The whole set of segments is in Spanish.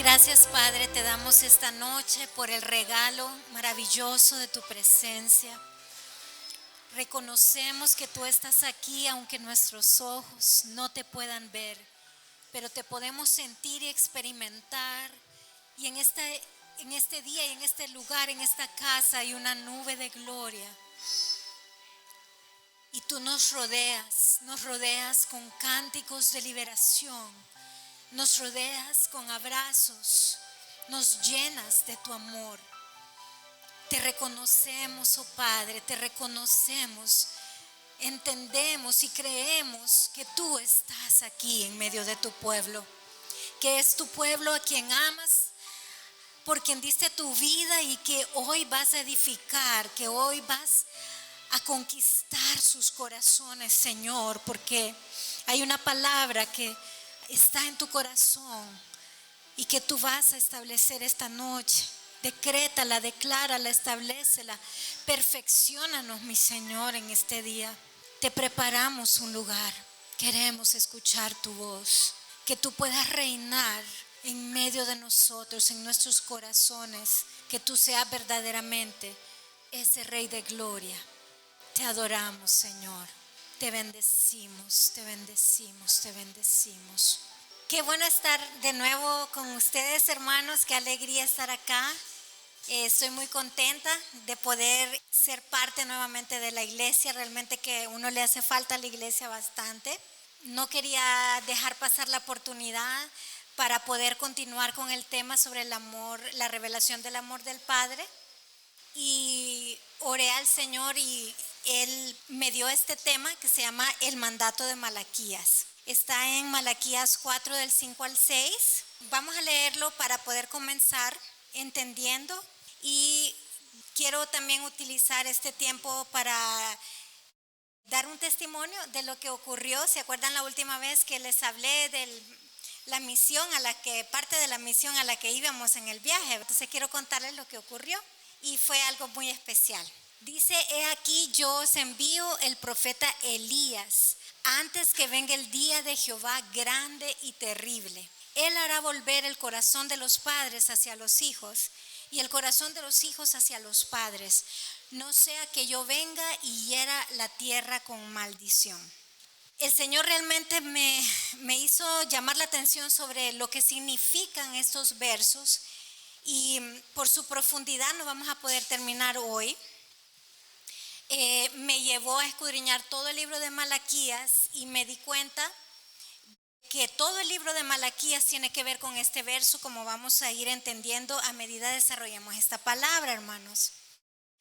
Gracias, Padre, te damos esta noche por el regalo maravilloso de tu presencia. Reconocemos que tú estás aquí aunque nuestros ojos no te puedan ver, pero te podemos sentir y experimentar. Y en este día y en este lugar, en esta casa hay una nube de gloria. Y tú nos rodeas con cánticos de liberación, nos rodeas con abrazos, nos llenas de tu amor. Te reconocemos, oh Padre, te reconocemos, entendemos y creemos que tú estás aquí en medio de tu pueblo, que es tu pueblo a quien amas, por quien diste tu vida y que hoy vas a edificar, que hoy vas a conquistar sus corazones, Señor, porque hay una palabra que está en tu corazón y que tú vas a establecer esta noche. Decrétala, declárala, establécela, perfecciónanos, mi Señor, en este día. Te preparamos un lugar, queremos escuchar tu voz, que tú puedas reinar en medio de nosotros, en nuestros corazones, que tú seas verdaderamente ese Rey de gloria. Te adoramos, Señor, te bendecimos, te bendecimos, te bendecimos. Qué bueno estar de nuevo con ustedes, hermanos, qué alegría estar acá. Estoy muy contenta de poder ser parte nuevamente de la iglesia, realmente que uno le hace falta a la iglesia bastante. No quería dejar pasar la oportunidad para poder continuar con el tema sobre el amor, la revelación del amor del Padre. Y oré al Señor y Él me dio este tema que se llama el mandato de Malaquías. Está en Malaquías 4 del 5 al 6. Vamos a leerlo para poder comenzar entendiendo, y quiero también utilizar este tiempo para dar un testimonio de lo que ocurrió. ¿Se acuerdan la última vez que les hablé de la misión parte de la misión a la que íbamos en el viaje? Entonces quiero contarles lo que ocurrió y fue algo muy especial. Dice: he aquí yo os envío el profeta Elías antes que venga el día de Jehová grande y terrible. Él hará volver el corazón de los padres hacia los hijos y el corazón de los hijos hacia los padres, no sea que yo venga y hiera la tierra con maldición. El Señor realmente me hizo llamar la atención sobre lo que significan estos versos, y por su profundidad no vamos a poder terminar hoy. Me llevó a escudriñar todo el libro de Malaquías y me di cuenta que todo el libro de Malaquías tiene que ver con este verso, como vamos a ir entendiendo a medida desarrollemos esta palabra, hermanos.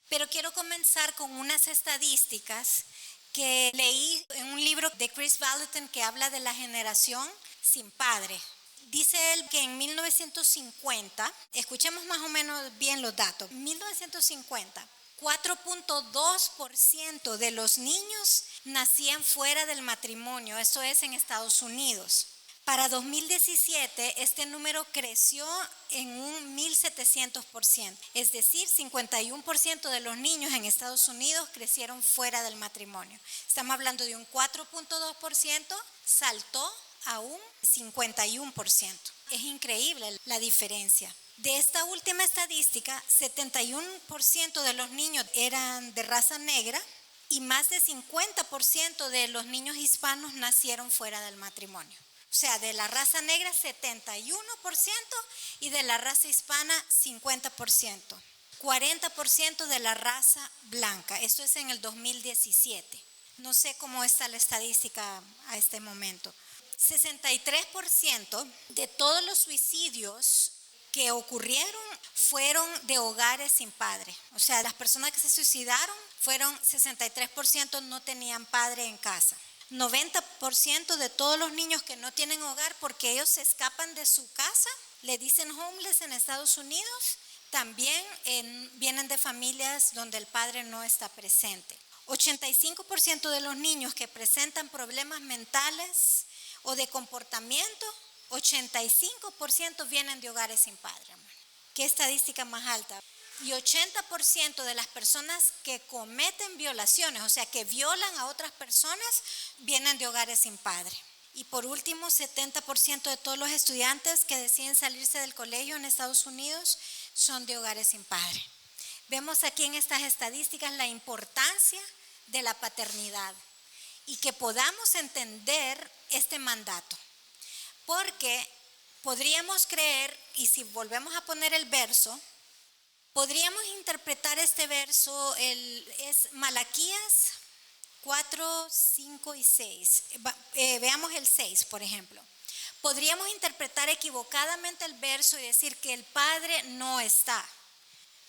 Pero quiero comenzar con unas estadísticas que leí en un libro de Chris Vallotton que habla de la generación sin padre. Dice él que en 1950, escuchemos más o menos bien los datos, 1950, 4.2% de los niños nacían fuera del matrimonio, eso es en Estados Unidos. Para 2017 este número creció en un 1.700%, es decir, 51% de los niños en Estados Unidos crecieron fuera del matrimonio. Estamos hablando de un 4.2%, saltó a un 51%. Es increíble la diferencia. De esta última estadística, 71% de los niños eran de raza negra y más de 50% de los niños hispanos nacieron fuera del matrimonio. O sea, de la raza negra 71% y de la raza hispana 50%. 40% de la raza blanca. Esto es en el 2017. No sé cómo está la estadística a este momento. 63% de todos los suicidios que ocurrieron fueron de hogares sin padre. O sea, las personas que se suicidaron fueron 63% no tenían padre en casa. 90% de todos los niños que no tienen hogar porque ellos se escapan de su casa, le dicen homeless en Estados Unidos, también vienen de familias donde el padre no está presente. 85% de los niños que presentan problemas mentales o de comportamiento, 85% vienen de hogares sin padre, hermano. ¿Qué estadística más alta? Y 80% de las personas que cometen violaciones, o sea, que violan a otras personas, vienen de hogares sin padre. Y por último, 70% de todos los estudiantes que deciden salirse del colegio en Estados Unidos son de hogares sin padre. Vemos aquí en estas estadísticas la importancia de la paternidad y que podamos entender este mandato. Porque podríamos creer, y si volvemos a poner el verso, podríamos interpretar este verso, es Malaquías 4, 5 y 6. Veamos el 6, por ejemplo. Podríamos interpretar equivocadamente el verso y decir que el padre no está,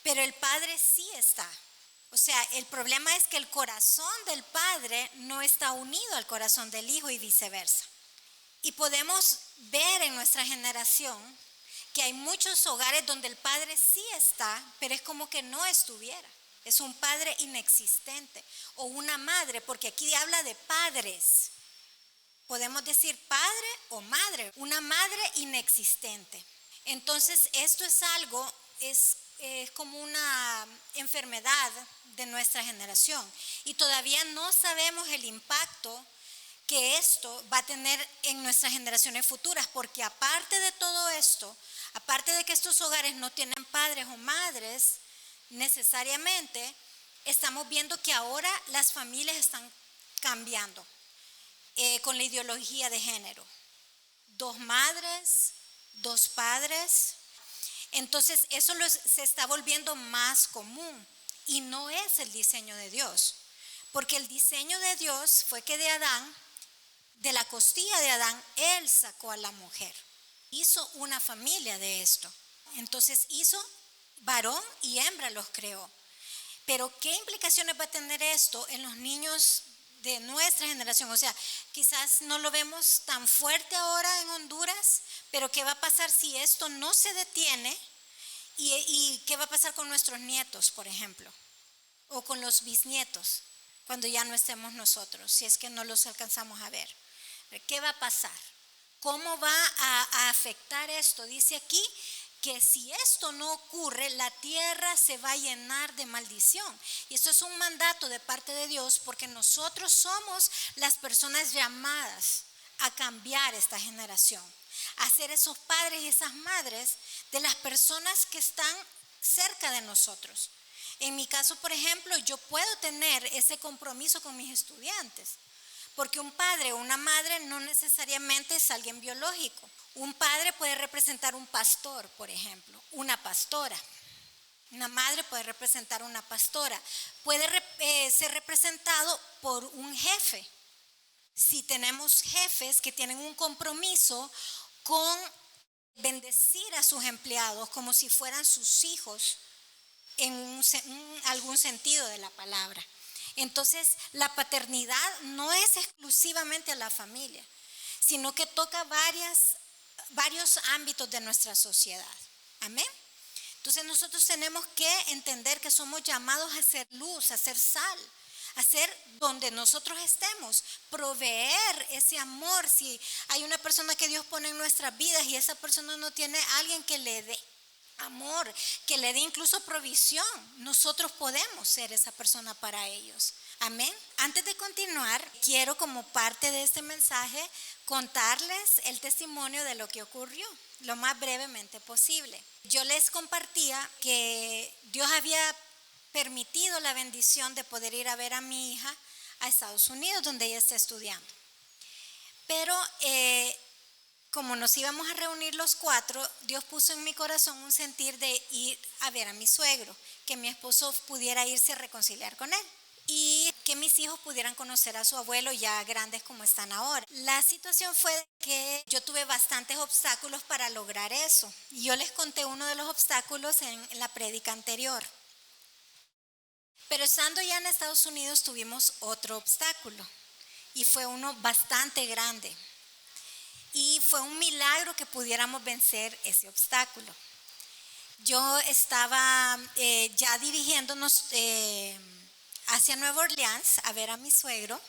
pero el padre sí está. O sea, el problema es que el corazón del padre no está unido al corazón del hijo y viceversa. Y podemos ver en nuestra generación que hay muchos hogares donde el padre sí está, pero es como que no estuviera. Es un padre inexistente o una madre, porque aquí habla de padres. Podemos decir padre o madre, una madre inexistente. Entonces esto es algo, es como una enfermedad de nuestra generación y todavía no sabemos el impacto que esto va a tener en nuestras generaciones futuras, porque aparte de todo esto, aparte de que estos hogares no tienen padres o madres, necesariamente estamos viendo que ahora las familias están cambiando con la ideología de género. 2 madres, 2 padres. Entonces eso se está volviendo más común y no es el diseño de Dios. Porque el diseño de Dios fue que de Adán, de la costilla de Adán, Él sacó a la mujer. Hizo una familia de esto. Entonces hizo varón y hembra los creó. Pero ¿qué implicaciones va a tener esto en los niños de nuestra generación? O sea, quizás no lo vemos tan fuerte ahora en Honduras, pero ¿qué va a pasar si esto no se detiene? ¿Y qué va a pasar con nuestros nietos, por ejemplo? O con los bisnietos, cuando ya no estemos nosotros, si es que no los alcanzamos a ver. ¿Qué va a pasar? ¿Cómo va a afectar esto? Dice aquí que si esto no ocurre, la tierra se va a llenar de maldición. Y eso es un mandato de parte de Dios, porque nosotros somos las personas llamadas a cambiar esta generación, a ser esos padres y esas madres de las personas que están cerca de nosotros. En mi caso, por ejemplo, yo puedo tener ese compromiso con mis estudiantes, porque un padre o una madre no necesariamente es alguien biológico. Un padre puede representar un pastor, por ejemplo, una pastora. Una madre puede representar una pastora. Puede ser representado por un jefe. Si tenemos jefes que tienen un compromiso con bendecir a sus empleados como si fueran sus hijos, en algún sentido de la palabra. Entonces, la paternidad no es exclusivamente a la familia, sino que toca varios ámbitos de nuestra sociedad. Amén. Entonces, nosotros tenemos que entender que somos llamados a hacer luz, a hacer sal, a hacer donde nosotros estemos, proveer ese amor. Si hay una persona que Dios pone en nuestras vidas y esa persona no tiene a alguien que le dé amor, que le dé incluso provisión, nosotros podemos ser esa persona para ellos. Amén. Antes de continuar, quiero como parte de este mensaje contarles el testimonio de lo que ocurrió, lo más brevemente posible. Yo les compartía que Dios había permitido la bendición de poder ir a ver a mi hija a Estados Unidos, donde ella está estudiando. Pero como nos íbamos a reunir los 4, Dios puso en mi corazón un sentir de ir a ver a mi suegro, que mi esposo pudiera irse a reconciliar con él y que mis hijos pudieran conocer a su abuelo ya grandes como están ahora. La situación fue que yo tuve bastantes obstáculos para lograr eso. Y yo les conté uno de los obstáculos en la prédica anterior. Pero estando ya en Estados Unidos tuvimos otro obstáculo y fue uno bastante grande. Y fue un milagro que pudiéramos vencer ese obstáculo. Yo estaba ya dirigiéndonos hacia Nueva Orleans a ver a mi suegro.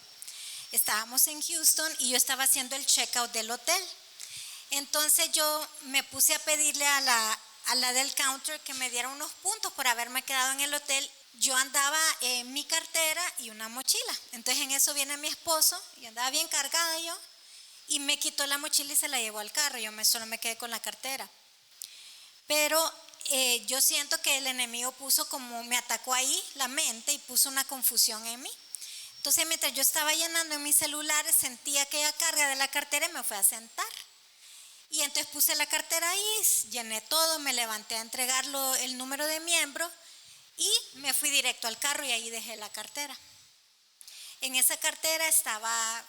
Estábamos en Houston y yo estaba haciendo el checkout del hotel. Entonces yo me puse a pedirle a la del counter que me diera unos puntos por haberme quedado en el hotel. Yo andaba en mi cartera y una mochila. Entonces en eso viene mi esposo y andaba bien cargada yo. y me quitó la mochila y se la llevó al carro. Yo solo me quedé con la cartera. Pero yo siento que el enemigo me atacó ahí la mente y puso una confusión en mí. Entonces mientras yo estaba llenando en mi celular, sentí aquella carga de la cartera y me fui a sentar. Y entonces puse la cartera ahí, llené todo, me levanté a entregarlo el número de miembro y me fui directo al carro y ahí dejé la cartera. En esa cartera estaba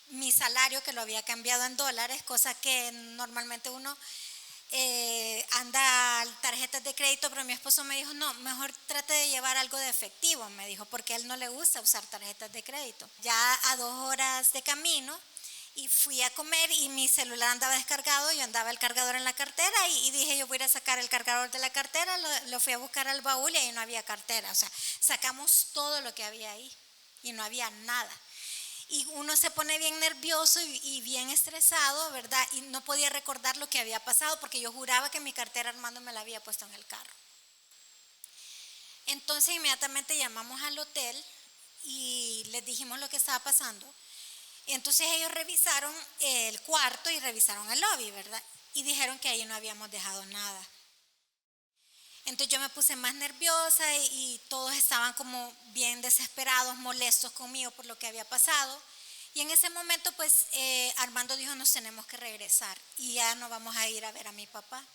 mi salario, que lo había cambiado en dólares, cosa que normalmente uno anda tarjetas de crédito, pero mi esposo me dijo, no, mejor trate de llevar algo de efectivo, me dijo, porque a él no le gusta usar tarjetas de crédito. Ya a 2 horas de camino y fui a comer y mi celular andaba descargado, yo andaba el cargador en la cartera y dije, yo voy a ir a sacar el cargador de la cartera, lo fui a buscar al baúl y ahí no había cartera, o sea, sacamos todo lo que había ahí y no había nada. Y uno se pone bien nervioso y bien estresado, ¿verdad? Y no podía recordar lo que había pasado porque yo juraba que mi cartera Armando me la había puesto en el carro. Entonces inmediatamente llamamos al hotel y les dijimos lo que estaba pasando. Entonces ellos revisaron el cuarto y revisaron el lobby, ¿verdad? Y dijeron que ahí no habíamos dejado nada. Entonces yo me puse más nerviosa y todos estaban como bien desesperados, molestos conmigo por lo que había pasado. Y en ese momento pues Armando dijo, nos tenemos que regresar y ya no vamos a ir a ver a mi papá.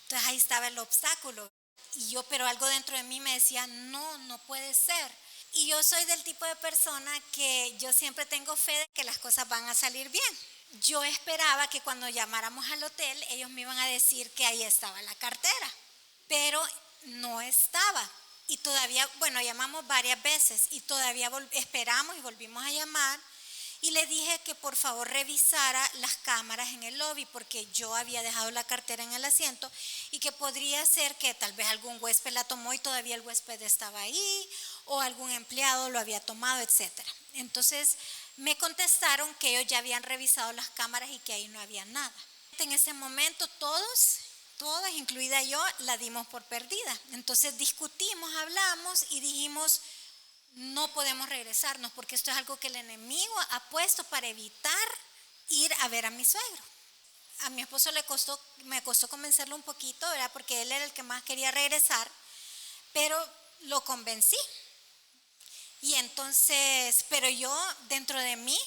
Entonces ahí estaba el obstáculo. Y yo, pero algo dentro de mí me decía, no, no puede ser. Y yo soy del tipo de persona que yo siempre tengo fe de que las cosas van a salir bien. Yo esperaba que cuando llamáramos al hotel ellos me iban a decir que ahí estaba la cartera. Pero no estaba y todavía, bueno, llamamos varias veces y todavía esperamos y volvimos a llamar y le dije que por favor revisara las cámaras en el lobby porque yo había dejado la cartera en el asiento y que podría ser que tal vez algún huésped la tomó y todavía el huésped estaba ahí o algún empleado lo había tomado, etcétera. Entonces me contestaron que ellos ya habían revisado las cámaras y que ahí no había nada. En ese momento todas, incluida yo, la dimos por perdida. Entonces discutimos, hablamos y dijimos, no podemos regresarnos porque esto es algo que el enemigo ha puesto para evitar ir a ver a mi suegro. A mi esposo me costó convencerlo un poquito, ¿verdad? Porque él era el que más quería regresar, pero lo convencí. Y entonces, pero yo dentro de mí,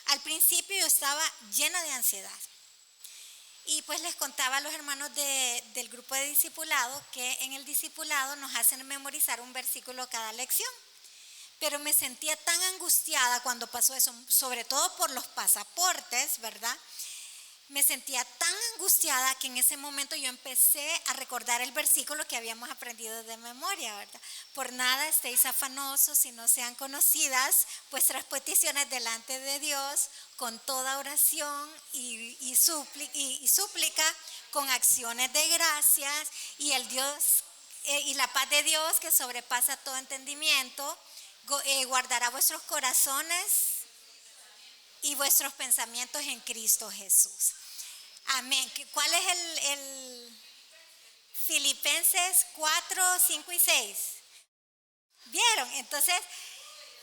al principio yo estaba llena de ansiedad. Y pues les contaba a los hermanos del grupo de discipulado que en el discipulado nos hacen memorizar un versículo cada lección. Pero me sentía tan angustiada cuando pasó eso, sobre todo por los pasaportes, ¿verdad? Me sentía tan angustiada que en ese momento yo empecé a recordar el versículo que habíamos aprendido de memoria, ¿verdad? Por nada estéis afanosos y no sean conocidas vuestras peticiones delante de Dios con toda oración y súplica con acciones de gracias y el Dios y la paz de Dios que sobrepasa todo entendimiento guardará vuestros corazones y vuestros pensamientos en Cristo Jesús. Amén. ¿Cuál es el Filipenses 4, 5 y 6? ¿Vieron? Entonces,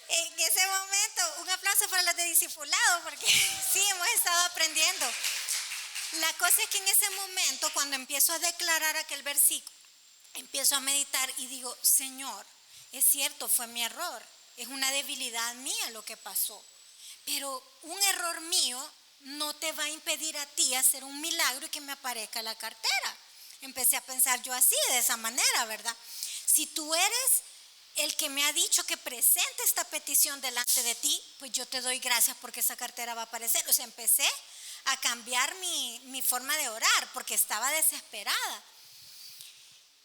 en ese momento, un aplauso para los de discipulado, porque sí, hemos estado aprendiendo. La cosa es que en ese momento, cuando empiezo a declarar aquel versículo, empiezo a meditar y digo, Señor, es cierto, fue mi error, es una debilidad mía lo que pasó, pero un error mío no te va a impedir a ti hacer un milagro y que me aparezca la cartera. Empecé a pensar yo así, de esa manera, ¿verdad? Si tú eres el que me ha dicho que presente esta petición delante de ti, pues yo te doy gracias porque esa cartera va a aparecer. O sea, empecé a cambiar mi forma de orar porque estaba desesperada.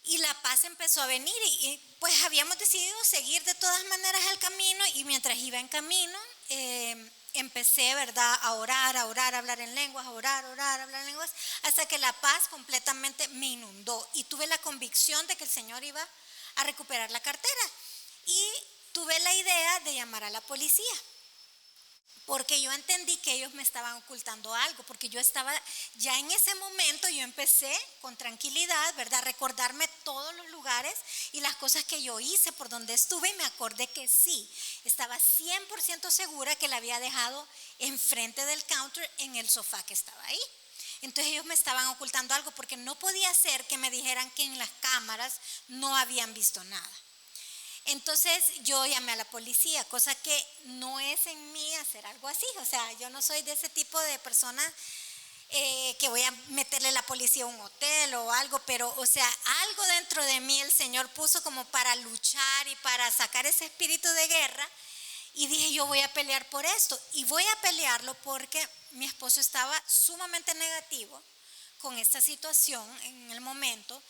Y la paz empezó a venir y pues habíamos decidido seguir de todas maneras el camino y mientras iba en camino empecé, ¿verdad?, a orar, a hablar en lenguas, a orar, hablar en lenguas, hasta que la paz completamente me inundó y tuve la convicción de que el Señor iba a recuperar la cartera y tuve la idea de llamar a la policía. porque yo entendí que ellos me estaban ocultando algo, porque yo estaba, ya en ese momento yo empecé con tranquilidad, ¿verdad? A recordarme todos los lugares y las cosas que yo hice, por donde estuve, y me acordé que sí, estaba 100% segura que la había dejado enfrente del counter en el sofá que estaba ahí. Entonces ellos me estaban ocultando algo, porque no podía ser que me dijeran que en las cámaras no habían visto nada. Entonces yo llamé a la policía, cosa que no es en mí hacer algo así. O sea, yo no soy de ese tipo de personas que voy a meterle la policía a un hotel o algo, pero o sea, algo dentro de mí el Señor puso como para luchar y para sacar ese espíritu de guerra, y dije, yo voy a pelear por esto, y voy a pelearlo porque mi esposo estaba sumamente negativo con esta situación en el momento.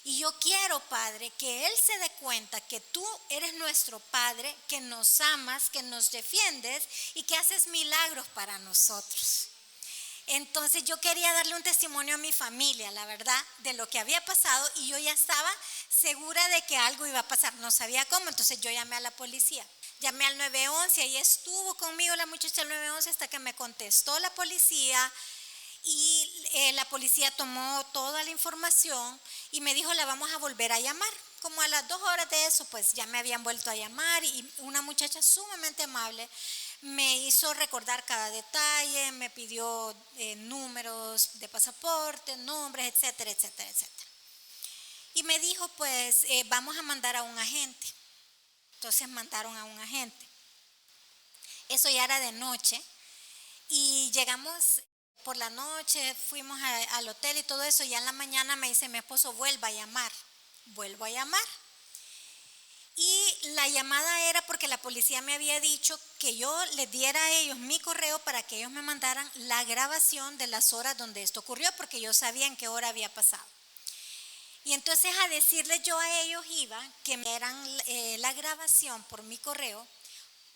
Y yo quiero, Padre, que Él se dé cuenta que tú eres nuestro Padre, que nos amas, que nos defiendes y que haces milagros para nosotros. Entonces yo quería darle un testimonio a mi familia, la verdad, de lo que había pasado, y yo ya estaba segura de que algo iba a pasar, no sabía cómo. Entonces yo llamé a la policía, llamé al 911, ahí estuvo conmigo la muchacha del 911 hasta que me contestó la policía. Y la policía tomó toda la información y me dijo, la vamos a volver a llamar. Como a las 2 horas de eso, pues ya me habían vuelto a llamar, y una muchacha sumamente amable me hizo recordar cada detalle, me pidió números de pasaporte, nombres, etcétera, etcétera, etcétera. Y me dijo, pues vamos a mandar a un agente. Entonces mandaron a un agente. Eso ya era de noche y llegamos por la noche, fuimos al hotel y todo eso. Ya en la mañana me dice mi esposo, vuelva a llamar. Vuelvo a llamar. Y la llamada era porque la policía me había dicho que yo les diera a ellos mi correo para que ellos me mandaran la grabación de las horas donde esto ocurrió, porque yo sabía en qué hora había pasado. Y entonces a decirles yo a ellos iba, que me dieran la grabación por mi correo.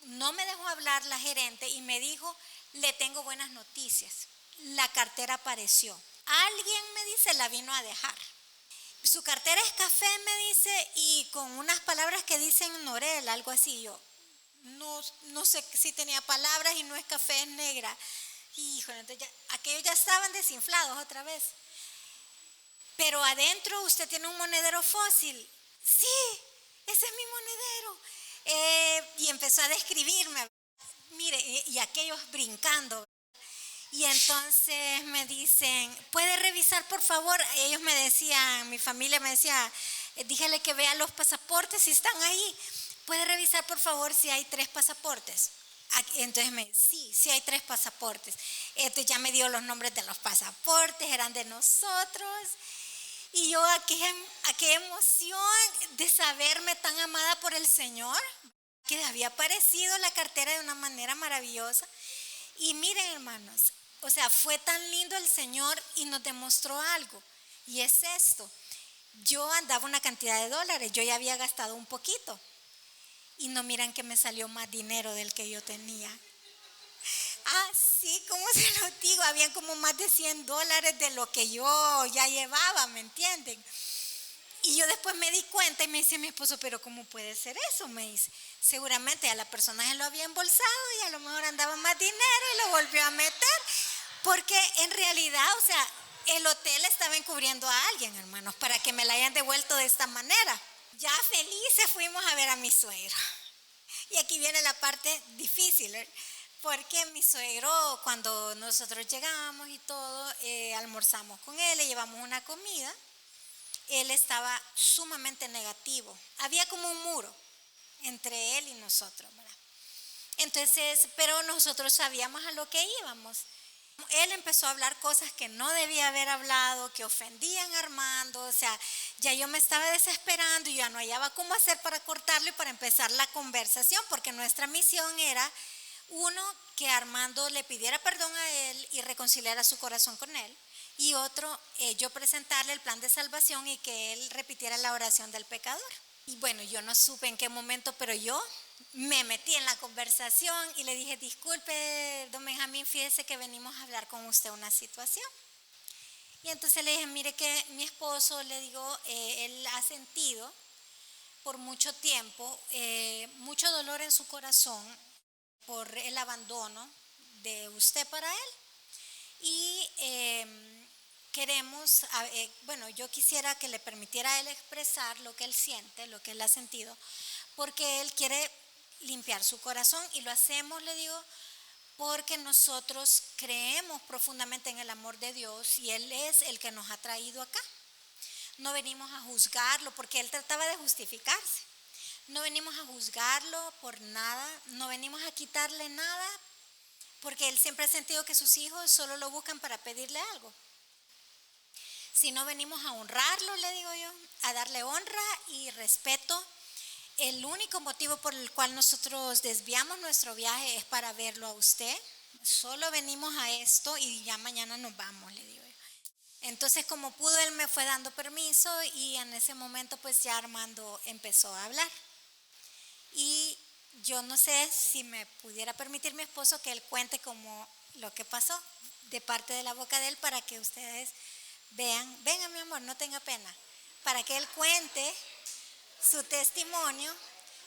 No me dejó hablar la gerente y me dijo, le tengo buenas noticias. La cartera apareció. Alguien, me dice, la vino a dejar. Su cartera es café, me dice, y con unas palabras que dicen Norel, algo así. Yo no sé si tenía palabras, y no es café, es negra. Híjole, entonces aquellos ya estaban desinflados otra vez. Pero adentro usted tiene un monedero fósil. Sí, ese es mi monedero. Y empezó a describirme. Mire, y aquellos brincando. Y entonces me dicen, ¿puede revisar por favor? Ellos me decían, mi familia me decía, dígale que vea los pasaportes si están ahí. ¿Puede revisar por favor si hay 3 pasaportes? Entonces sí hay 3 pasaportes. Entonces ya me dio los nombres de los pasaportes, eran de nosotros. Y yo, aquella emoción de saberme tan amada por el Señor, que había aparecido la cartera de una manera maravillosa. Y miren, hermanos, o sea, fue tan lindo el Señor y nos demostró algo. Y es esto: yo andaba una cantidad de dólares, yo ya había gastado un poquito. Y no miran que me salió más dinero del que yo tenía. Así como se lo digo, habían como más de $100 de lo que yo ya llevaba, ¿me entienden? Y yo después me di cuenta y me dice mi esposo, pero ¿cómo puede ser eso? Me dice, seguramente a la persona se lo había embolsado y a lo mejor andaba más dinero y lo volvió a meter. Porque en realidad, o sea, el hotel estaba encubriendo a alguien, hermanos, para que me la hayan devuelto de esta manera. Ya felices fuimos a ver a mi suegro. Y aquí viene la parte difícil, porque mi suegro, cuando nosotros llegamos y todo, almorzamos con él, le llevamos una comida. Él estaba sumamente negativo. Había como un muro entre él y nosotros, ¿verdad? Entonces, pero nosotros sabíamos a lo que íbamos. Él empezó a hablar cosas que no debía haber hablado, que ofendían a Armando. O sea, ya yo me estaba desesperando y ya no hallaba cómo hacer para cortarlo y para empezar la conversación, porque nuestra misión era, uno, que Armando le pidiera perdón a él y reconciliara su corazón con él. Y otro, yo presentarle el plan de salvación y que él repitiera la oración del pecador. Y bueno, yo no supe en qué momento, pero yo me metí en la conversación y le dije, disculpe, don Benjamín, fíjese que venimos a hablar con usted una situación. Y entonces le dije, mire que mi esposo, le digo, él ha sentido por mucho tiempo mucho dolor en su corazón por el abandono de usted para él. Y queremos, bueno, yo quisiera que le permitiera a él expresar lo que él siente, lo que él ha sentido, porque él quiere limpiar su corazón y lo hacemos, le digo, porque nosotros creemos profundamente en el amor de Dios y Él es el que nos ha traído acá. No venimos a juzgarlo porque Él trataba de justificarse. No venimos a juzgarlo por nada, no venimos a quitarle nada, porque Él siempre ha sentido que sus hijos solo lo buscan para pedirle algo. Si no, venimos a honrarlo, le digo yo, a darle honra y respeto. El único motivo por el cual nosotros desviamos nuestro viaje es para verlo a usted. Solo venimos a esto y ya mañana nos vamos, le digo yo. Entonces, como pudo, él me fue dando permiso y en ese momento pues ya Armando empezó a hablar. Y yo no sé si me pudiera permitir mi esposo que él cuente como lo que pasó de parte de la boca de él para que ustedes vean. Venga, mi amor, no tenga pena. Para que él cuente su testimonio,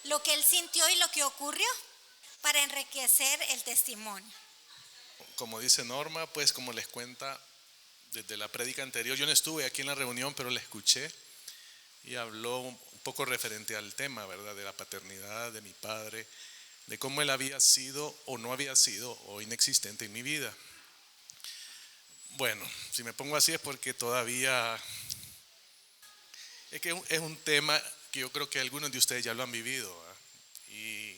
lo que él sintió y lo que ocurrió, para enriquecer el testimonio. Como dice Norma, pues como les cuenta desde la prédica anterior, yo no estuve aquí en la reunión, pero la escuché y habló un poco referente al tema, ¿verdad? De la paternidad de mi padre, de cómo él había sido o no había sido o inexistente en mi vida. Bueno, si me pongo así es porque todavía es que es un tema que yo creo que algunos de ustedes ya lo han vivido, ¿verdad? Y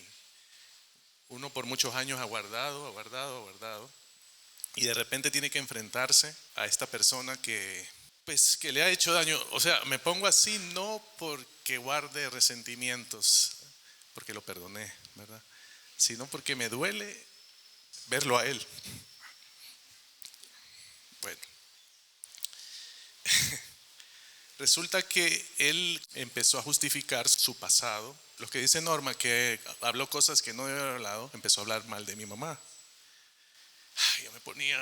uno por muchos años ha guardado, y de repente tiene que enfrentarse a esta persona que, pues, que le ha hecho daño. O sea, me pongo así no porque guarde resentimientos, porque lo perdoné, ¿verdad? Sino porque me duele verlo a él. Bueno. Resulta que él empezó a justificar su pasado. Lo que dice Norma, que habló cosas que no debe haber hablado, empezó a hablar mal de mi mamá. Yo me ponía,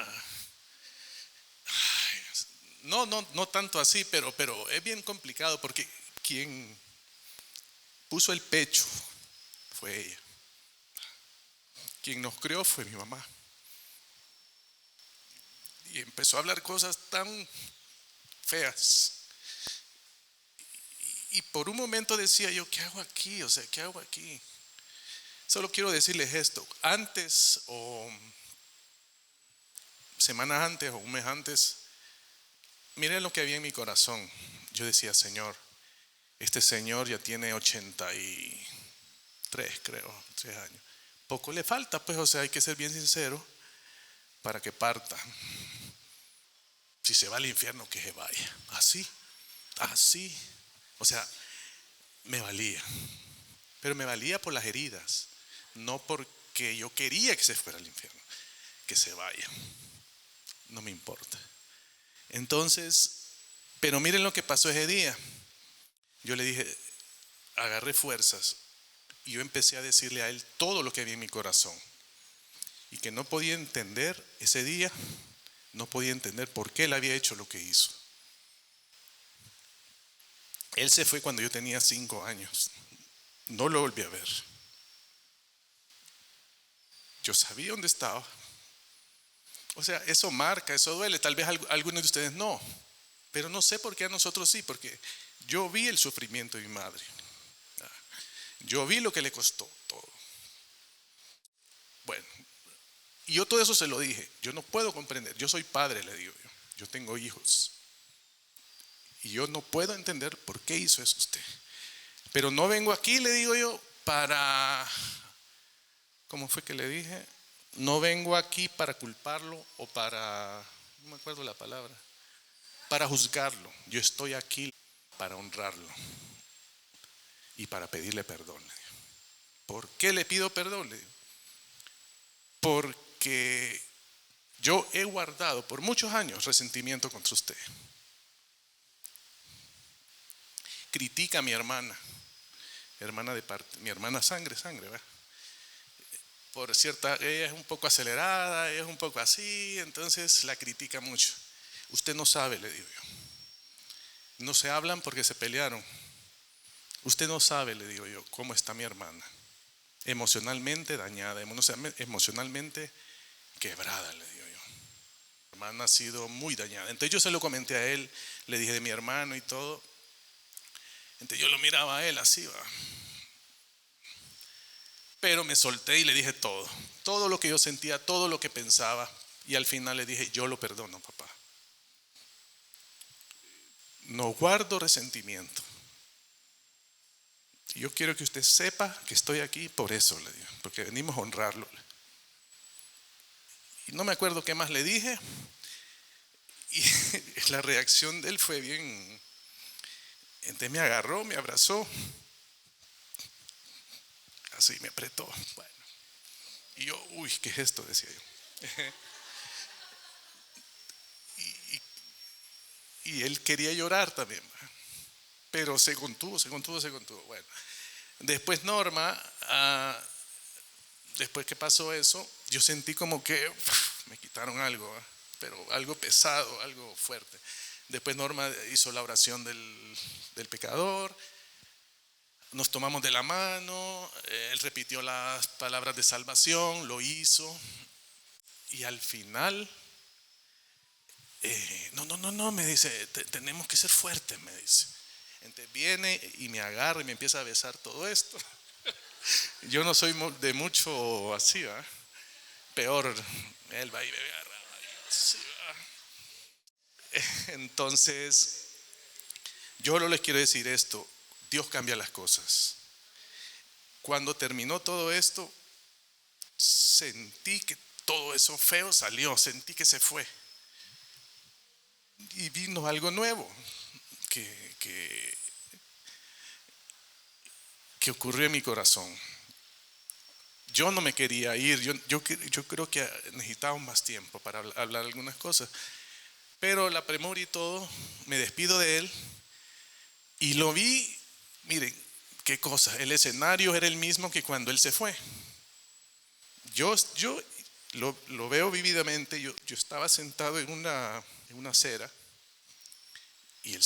no tanto así, pero es bien complicado porque quien puso el pecho fue ella. Quien nos crió fue mi mamá. Y empezó a hablar cosas tan feas. Y por un momento decía yo, ¿qué hago aquí? O sea, ¿qué hago aquí? Solo quiero decirles esto. Antes o semanas antes o un mes antes, miren lo que había en mi corazón. Yo decía, Señor, este señor ya tiene 83, creo, 3 años. Poco le falta, pues, o sea, hay que ser bien sincero para que parta. Si se va al infierno, que se vaya. Así. O sea, me valía. Pero me valía por las heridas, no porque yo quería que se fuera al infierno. Que se vaya. No me importa. Entonces, pero miren lo que pasó ese día. Yo le dije, agarré fuerzas y yo empecé a decirle a él todo lo que había en mi corazón. Y que no podía entender ese día, no podía entender por qué él había hecho lo que hizo. Él se fue cuando yo tenía 5 años. No lo volví a ver. Yo sabía dónde estaba. O sea, eso marca, eso duele. Tal vez a algunos de ustedes no. Pero no sé por qué a nosotros sí. Porque yo vi el sufrimiento de mi madre. Yo vi lo que le costó todo. Bueno, y yo todo eso se lo dije. Yo no puedo comprender. Yo soy padre, le digo yo. Yo tengo hijos. Y yo no puedo entender por qué hizo eso usted. Pero no vengo aquí, le digo yo, para, ¿cómo fue que le dije? No vengo aquí para culparlo o para, no me acuerdo la palabra, para juzgarlo. Yo estoy aquí para honrarlo y para pedirle perdón. ¿Por qué le pido perdón? Le digo, porque yo he guardado por muchos años resentimiento contra usted. Critica a mi hermana de parte, mi hermana sangre, ¿verdad? Por cierta, ella es un poco acelerada, ella es un poco así, entonces la critica mucho. Usted no sabe, le digo yo. No se hablan porque se pelearon. Usted no sabe, le digo yo, cómo está mi hermana. Emocionalmente dañada, emocionalmente quebrada, le digo yo. Mi hermana ha sido muy dañada. Entonces yo se lo comenté a él, le dije de mi hermano y todo. Entonces yo lo miraba a él así, va. Pero me solté y le dije todo lo que yo sentía, todo lo que pensaba. Y al final le dije, yo lo perdono, papá. No guardo resentimiento. Y yo quiero que usted sepa que estoy aquí por eso, le digo, porque venimos a honrarlo. Y no me acuerdo qué más le dije. Y la reacción de él fue bien. Entonces me agarró, me abrazó. Así me apretó. Bueno. Y yo, uy, ¿qué es esto? Decía yo. Y él quería llorar también, pero se contuvo. Bueno, después Norma, después que pasó eso, yo sentí como que me quitaron algo, pero algo pesado, algo fuerte. Después Norma hizo la oración del pecador, nos tomamos de la mano, él repitió las palabras de salvación, lo hizo, y al final, no, me dice, tenemos que ser fuertes, me dice. Entonces viene y me agarra y me empieza a besar todo esto. Yo no soy de mucho así, ¿va? Peor, él va y me agarra. Así, ¿va? Entonces, yo no les quiero decir esto, Dios cambia las cosas. Cuando terminó todo esto, sentí que todo eso feo salió, sentí que se fue. Y vino algo nuevo que ocurrió en mi corazón. Yo no me quería ir, yo creo que necesitaba más tiempo para hablar algunas cosas. Pero la premura y todo, me despido de él y lo vi, miren, qué cosa, el escenario era el mismo que cuando él se fue. Yo lo veo vívidamente, yo estaba sentado en una acera y él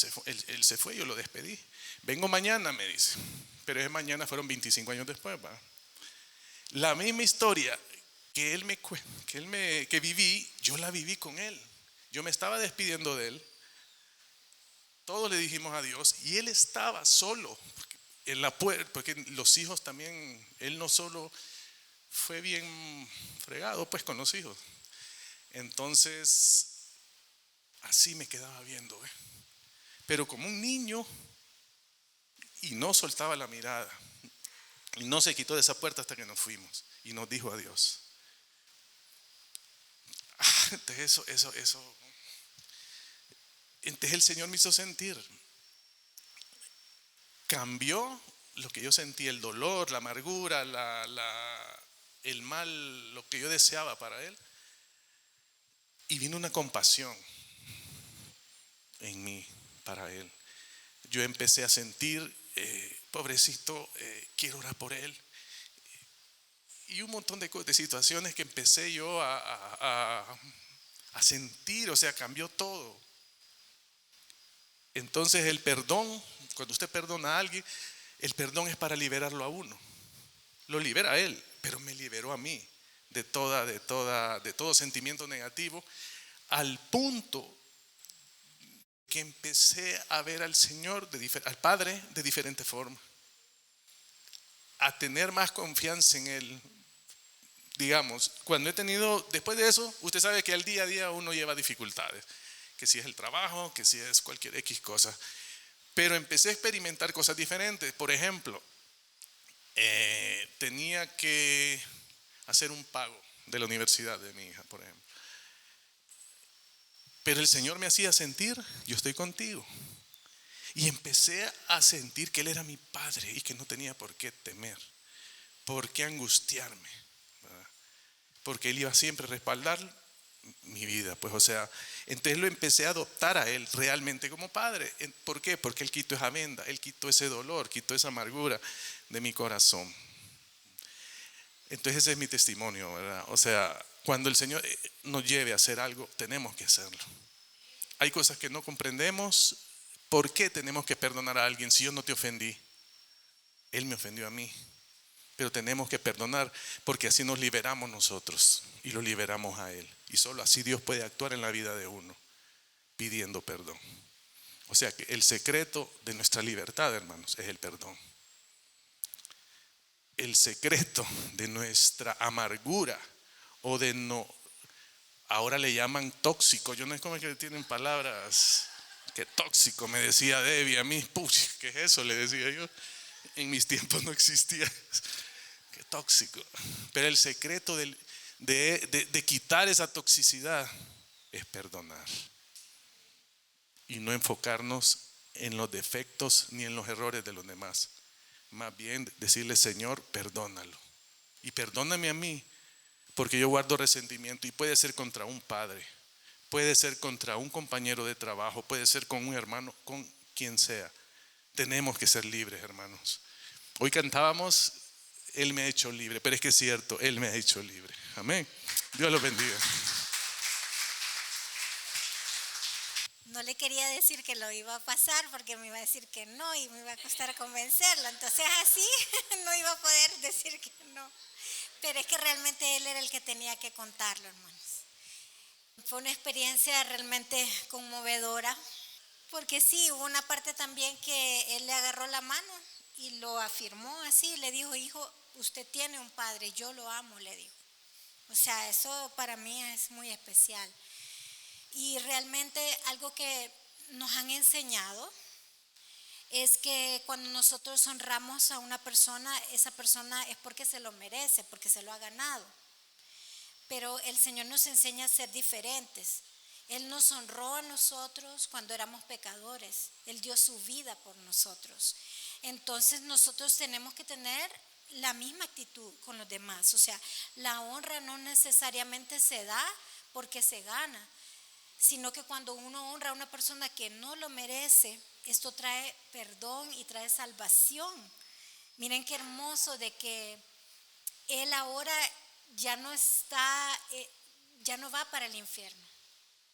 se fue, yo lo despedí. Vengo mañana, me dice, pero ese mañana fueron 25 años después, ¿va? La misma historia que viví, yo la viví con él. Yo me estaba despidiendo de él, todos le dijimos adiós y él estaba solo en la puerta, porque los hijos también, él no solo fue bien fregado pues con los hijos. Entonces, así me quedaba viendo, pero como un niño, y no soltaba la mirada, y no se quitó de esa puerta hasta que nos fuimos y nos dijo adiós. Entonces eso. Entonces el Señor me hizo sentir, cambió lo que yo sentí, el dolor, la amargura, el mal, lo que yo deseaba para él, y vino una compasión en mí para él. Yo empecé a sentir, pobrecito, quiero orar por él, y un montón de situaciones que empecé yo a sentir, o sea, cambió todo. Entonces el perdón, cuando usted perdona a alguien, el perdón es para liberarlo a uno. Lo libera a él, pero me liberó a mí de todo sentimiento negativo, al punto que empecé a ver al Señor, al Padre, de diferente forma, a tener más confianza en Él. Digamos, cuando he tenido, después de eso, usted sabe que al día a día uno lleva dificultades, que si es el trabajo, que si es cualquier X cosa, pero empecé a experimentar cosas diferentes. Por ejemplo, tenía que hacer un pago de la universidad de mi hija, por ejemplo, pero el Señor me hacía sentir, yo estoy contigo, y empecé a sentir que Él era mi Padre y que no tenía por qué temer, por qué angustiarme, ¿verdad? Porque Él iba siempre a respaldar mi vida, pues, o sea, entonces lo empecé a adoptar a Él realmente como Padre. ¿Por qué? Porque Él quitó esa venda, Él quitó ese dolor, quitó esa amargura de mi corazón. Entonces ese es mi testimonio, ¿verdad? O sea, cuando el Señor nos lleve a hacer algo, tenemos que hacerlo. Hay cosas que no comprendemos. ¿Por qué tenemos que perdonar a alguien si yo no te ofendí? Él me ofendió a mí. pero tenemos que perdonar porque así nos liberamos nosotros y lo liberamos a Él. Y solo así Dios puede actuar en la vida de uno, pidiendo perdón. O sea que el secreto de nuestra libertad, hermanos, es el perdón. El secreto de nuestra amargura o de no, ahora le llaman tóxico. Yo no es como que tienen palabras, que tóxico, me decía Debbie a mí. Puch, ¿qué es eso? Le decía yo. En mis tiempos no existía. Qué tóxico. Pero el secreto de quitar esa toxicidad es perdonar y no enfocarnos en los defectos ni en los errores de los demás. Más bien decirle: Señor, perdónalo y perdóname a mí, porque yo guardo resentimiento, y puede ser contra un padre, puede ser contra un compañero de trabajo, puede ser con un hermano, con quien sea. Tenemos que ser libres, hermanos. Hoy cantábamos: Él me ha hecho libre, pero es que es cierto, Él me ha hecho libre. Amén. Dios los bendiga. No le quería decir que lo iba a pasar porque me iba a decir que no y me iba a costar convencerlo. Entonces así no iba a poder decir que no. Pero es que realmente él era el que tenía que contarlo, hermanos. Fue una experiencia realmente conmovedora, porque sí, hubo una parte también que él le agarró la mano y lo afirmó así. Le dijo: hijo, usted tiene un padre, yo lo amo, le dijo. O sea, eso para mí es muy especial. Y realmente algo que nos han enseñado es que cuando nosotros honramos a una persona, esa persona es porque se lo merece, porque se lo ha ganado. Pero el Señor nos enseña a ser diferentes. Él nos honró a nosotros cuando éramos pecadores. Él dio su vida por nosotros. Entonces nosotros tenemos que tener la misma actitud con los demás. O sea, la honra no necesariamente se da porque se gana, sino que cuando uno honra a una persona que no lo merece, esto trae perdón y trae salvación. Miren qué hermoso de que él ahora ya no está, ya no va para el infierno,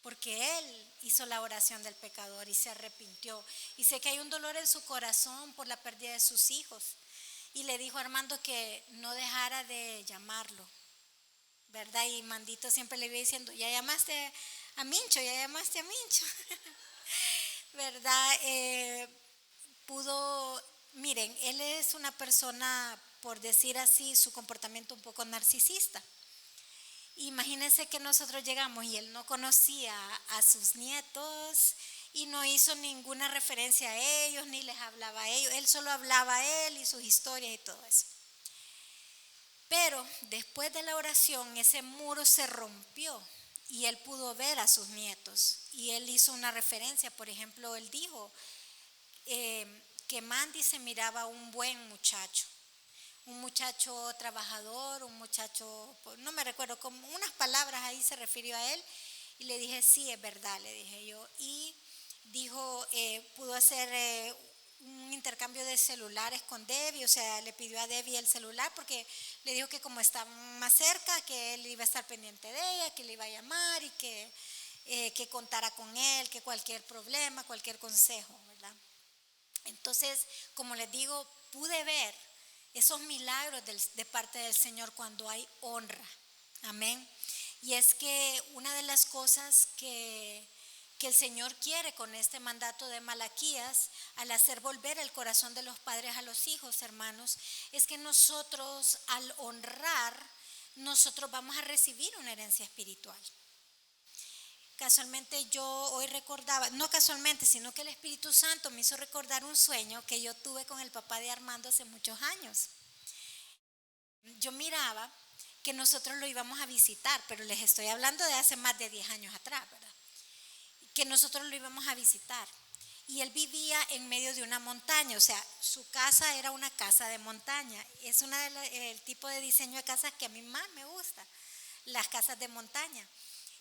porque él hizo la oración del pecador y se arrepintió. Y sé que hay un dolor en su corazón por la pérdida de sus hijos. Y le dijo a Armando que no dejara de llamarlo, ¿verdad? Y Mandito siempre le iba diciendo: ya llamaste a Mincho, ya llamaste a Mincho. ¿Verdad? Miren, él es una persona, por decir así, su comportamiento un poco narcisista. Imagínense que nosotros llegamos y él no conocía a sus nietos y no hizo ninguna referencia a ellos, ni les hablaba a ellos. Él solo hablaba a él y sus historias y todo eso. Pero después de la oración, ese muro se rompió y él pudo ver a sus nietos. Y él hizo una referencia. Por ejemplo, él dijo que Mandy se miraba un buen muchacho, un muchacho trabajador, un muchacho, no me recuerdo, con unas palabras ahí se refirió a él. Y le dije: sí, es verdad, le dije yo. Y dijo, pudo hacer un intercambio de celulares con Debbie. O sea, le pidió a Debbie el celular porque le dijo que como está más cerca, que él iba a estar pendiente de ella, que le iba a llamar y que contara con él, que cualquier problema, cualquier consejo, ¿verdad? Entonces, como les digo, pude ver esos milagros de parte del Señor cuando hay honra. Amén. Y es que una de las cosas que el Señor quiere con este mandato de Malaquías, al hacer volver el corazón de los padres a los hijos, hermanos, es que nosotros, al honrar, nosotros vamos a recibir una herencia espiritual. Casualmente yo hoy recordaba, no casualmente, sino que el Espíritu Santo me hizo recordar un sueño que yo tuve con el papá de Armando hace muchos años. Yo miraba que nosotros lo íbamos a visitar, pero les estoy hablando de hace más de 10 años atrás, ¿verdad? Que nosotros lo íbamos a visitar. Y él vivía en medio de una montaña, o sea, su casa era una casa de montaña. Es el tipo de diseño de casas que a mí más me gusta, las casas de montaña.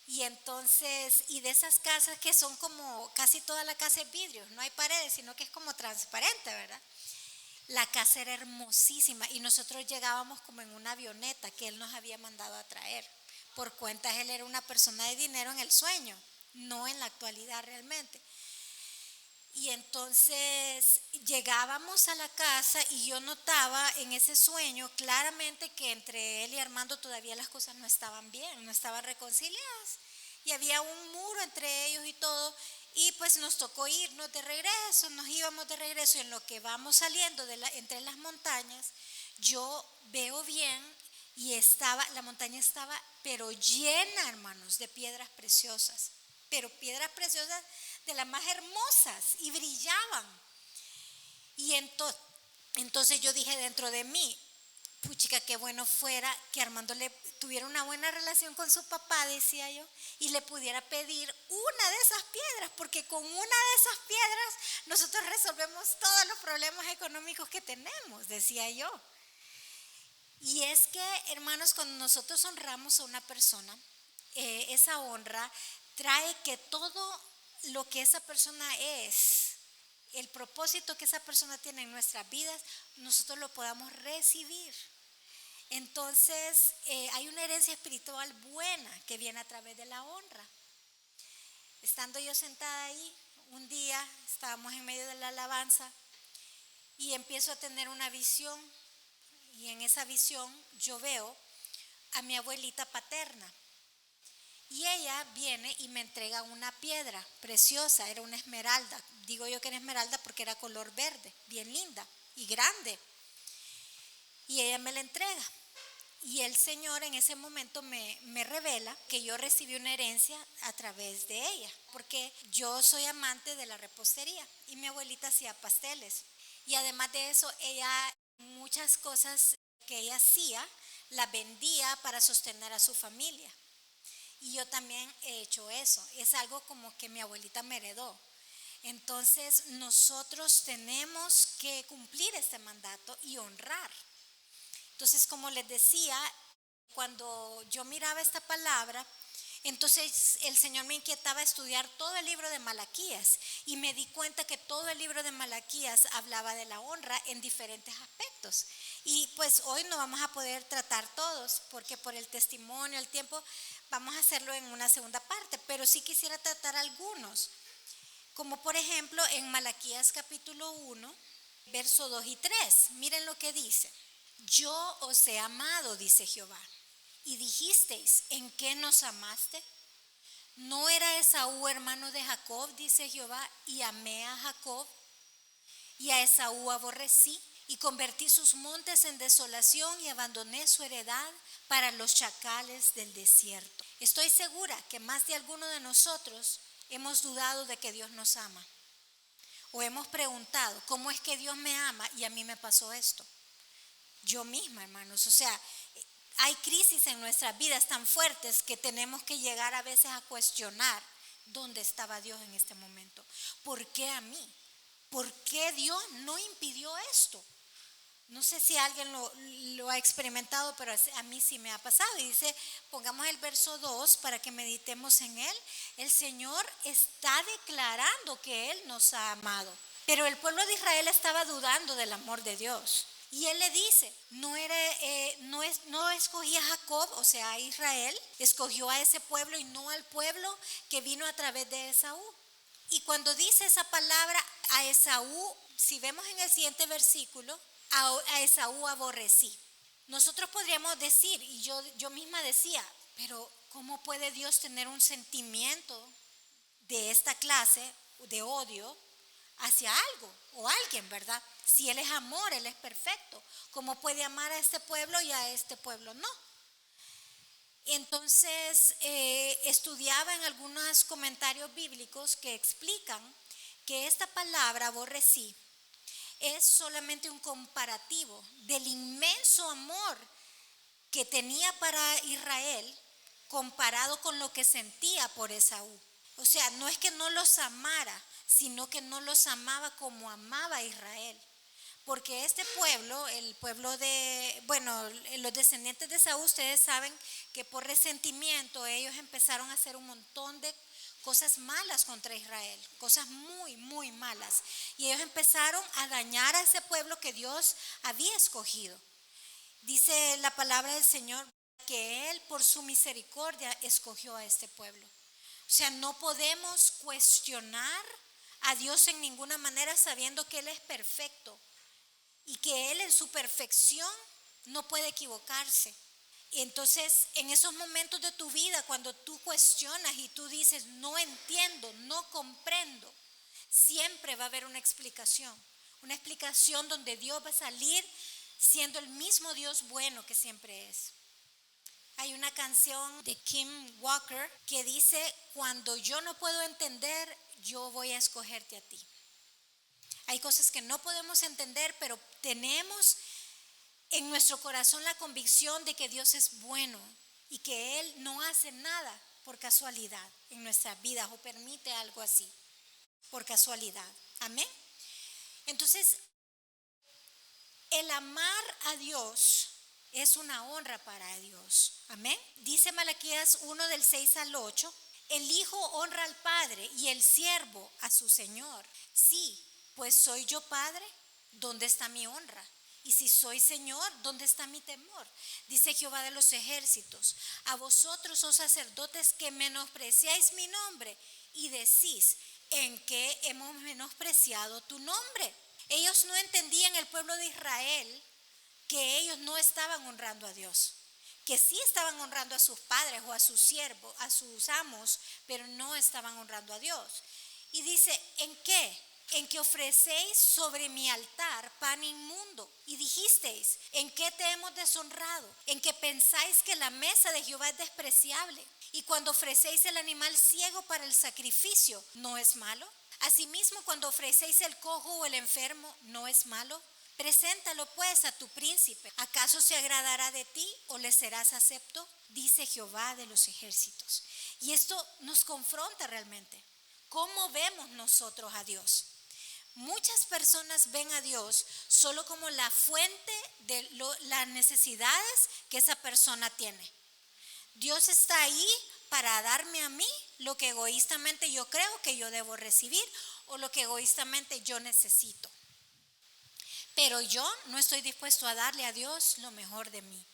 Y entonces, y de esas casas que son como, casi toda la casa es vidrio, no hay paredes, sino que es como transparente, ¿verdad? La casa era hermosísima y nosotros llegábamos como en una avioneta que él nos había mandado a traer. Por cuentas, él era una persona de dinero en el sueño, no en la actualidad realmente. Y entonces llegábamos a la casa y yo notaba en ese sueño claramente que entre él y Armando todavía las cosas no estaban bien, no estaban reconciliadas. Y había un muro entre ellos y todo. Y pues nos tocó irnos de regreso, nos íbamos de regreso. Y en lo que vamos saliendo entre las montañas, yo veo bien y la montaña estaba pero llena, hermanos, de piedras preciosas. Pero piedras preciosas de las más hermosas y brillaban. Y entonces yo dije dentro de mí, puchica, qué bueno fuera que Armando tuviera una buena relación con su papá, decía yo, y le pudiera pedir una de esas piedras, porque con una de esas piedras nosotros resolvemos todos los problemas económicos que tenemos, decía yo. Y es que, hermanos, cuando nosotros honramos a una persona, esa honra trae que todo lo que esa persona es, el propósito que esa persona tiene en nuestras vidas, nosotros lo podamos recibir. Entonces, hay una herencia espiritual buena que viene a través de la honra. Estando yo sentada ahí, un día estábamos en medio de la alabanza y empiezo a tener una visión, y en esa visión yo veo a mi abuelita paterna. Y ella viene y me entrega una piedra preciosa, era una esmeralda. Digo yo que era esmeralda porque era color verde, bien linda y grande. Y ella me la entrega. Y el Señor en ese momento me revela que yo recibí una herencia a través de ella, porque yo soy amante de la repostería y mi abuelita hacía pasteles. Y además de eso, ella, muchas cosas que ella hacía, las vendía para sostener a su familia. Y yo también he hecho eso. Es algo como que mi abuelita me heredó. Entonces nosotros tenemos que cumplir este mandato y honrar. Entonces, como les decía, cuando yo miraba esta palabra, entonces el Señor me inquietaba a estudiar todo el libro de Malaquías y me di cuenta que todo el libro de Malaquías hablaba de la honra en diferentes aspectos. Y pues hoy no vamos a poder tratar todos porque por el testimonio, el tiempo, vamos a hacerlo en una segunda parte, pero sí quisiera tratar algunos, como por ejemplo en Malaquías capítulo 1, verso 2 y 3. Miren lo que dice: yo os he amado, dice Jehová, y dijisteis, ¿en qué nos amaste? ¿No era Esaú hermano de Jacob, dice Jehová, y amé a Jacob? Y a Esaú aborrecí, y convertí sus montes en desolación, y abandoné su heredad para los chacales del desierto. Estoy segura que más de alguno de nosotros hemos dudado de que Dios nos ama. O hemos preguntado, ¿cómo es que Dios me ama y a mí me pasó esto? Yo misma, hermanos, o sea, hay crisis en nuestras vidas tan fuertes que tenemos que llegar a veces a cuestionar dónde estaba Dios en este momento. ¿Por qué a mí? ¿Por qué Dios no impidió esto? No sé si alguien lo ha experimentado, pero a mí sí me ha pasado. Y dice, pongamos el verso 2 para que meditemos en él. El Señor está declarando que Él nos ha amado, pero el pueblo de Israel estaba dudando del amor de Dios. Y Él le dice, no escogí a Jacob, o sea, a Israel, escogió a ese pueblo y no al pueblo que vino a través de Esaú. Y cuando dice esa palabra a Esaú, si vemos en el siguiente versículo, a Esaú aborrecí. Nosotros podríamos decir, y yo misma decía, pero ¿cómo puede Dios tener un sentimiento de esta clase de odio hacia algo o alguien, verdad? Si Él es amor, Él es perfecto. ¿Cómo puede amar a este pueblo y a este pueblo no? Entonces estudiaba en algunos comentarios bíblicos que explican que esta palabra aborrecí es solamente un comparativo del inmenso amor que tenía para Israel comparado con lo que sentía por Esaú. O sea, no es que no los amara, sino que no los amaba como amaba a Israel. Porque este pueblo, el pueblo los descendientes de Esaú, ustedes saben que por resentimiento ellos empezaron a hacer un montón de cosas malas contra Israel, cosas muy, muy malas. Y ellos empezaron a dañar a ese pueblo que Dios había escogido. Dice la palabra del Señor que Él por su misericordia escogió a este pueblo. O sea, no podemos cuestionar a Dios en ninguna manera, sabiendo que Él es perfecto y que Él en su perfección no puede equivocarse. Y entonces, en esos momentos de tu vida, cuando tú cuestionas y tú dices, no entiendo, no comprendo, siempre va a haber una explicación donde Dios va a salir siendo el mismo Dios bueno que siempre es. Hay una canción de Kim Walker que dice, cuando yo no puedo entender, yo voy a escogerte a ti. Hay cosas que no podemos entender, pero tenemos en nuestro corazón la convicción de que Dios es bueno y que Él no hace nada por casualidad en nuestras vidas o permite algo así por casualidad. Amén. Entonces, el amar a Dios es una honra para Dios. Amén. Dice Malaquías 1 del 6 al 8, el hijo honra al padre y el siervo a su señor. Sí, pues soy yo padre, ¿dónde está mi honra? Y si soy Señor, ¿dónde está mi temor? Dice Jehová de los ejércitos, a vosotros, oh sacerdotes, que menospreciáis mi nombre y decís, ¿en qué hemos menospreciado tu nombre? Ellos no entendían, el pueblo de Israel, que ellos no estaban honrando a Dios, que sí estaban honrando a sus padres o a sus siervos, a sus amos, pero no estaban honrando a Dios. Y dice, ¿en qué? En que ofrecéis sobre mi altar pan inmundo. Y dijisteis, ¿en qué te hemos deshonrado? En que pensáis que la mesa de Jehová es despreciable. Y cuando ofrecéis el animal ciego para el sacrificio, ¿no es malo? Asimismo, cuando ofrecéis el cojo o el enfermo, ¿no es malo? Preséntalo pues a tu príncipe. ¿Acaso se agradará de ti o le serás acepto? Dice Jehová de los ejércitos. Y esto nos confronta realmente. ¿Cómo vemos nosotros a Dios? Muchas personas ven a Dios solo como la fuente de las necesidades que esa persona tiene. Dios está ahí para darme a mí lo que egoístamente yo creo que yo debo recibir o lo que egoístamente yo necesito. Pero yo no estoy dispuesto a darle a Dios lo mejor de mí.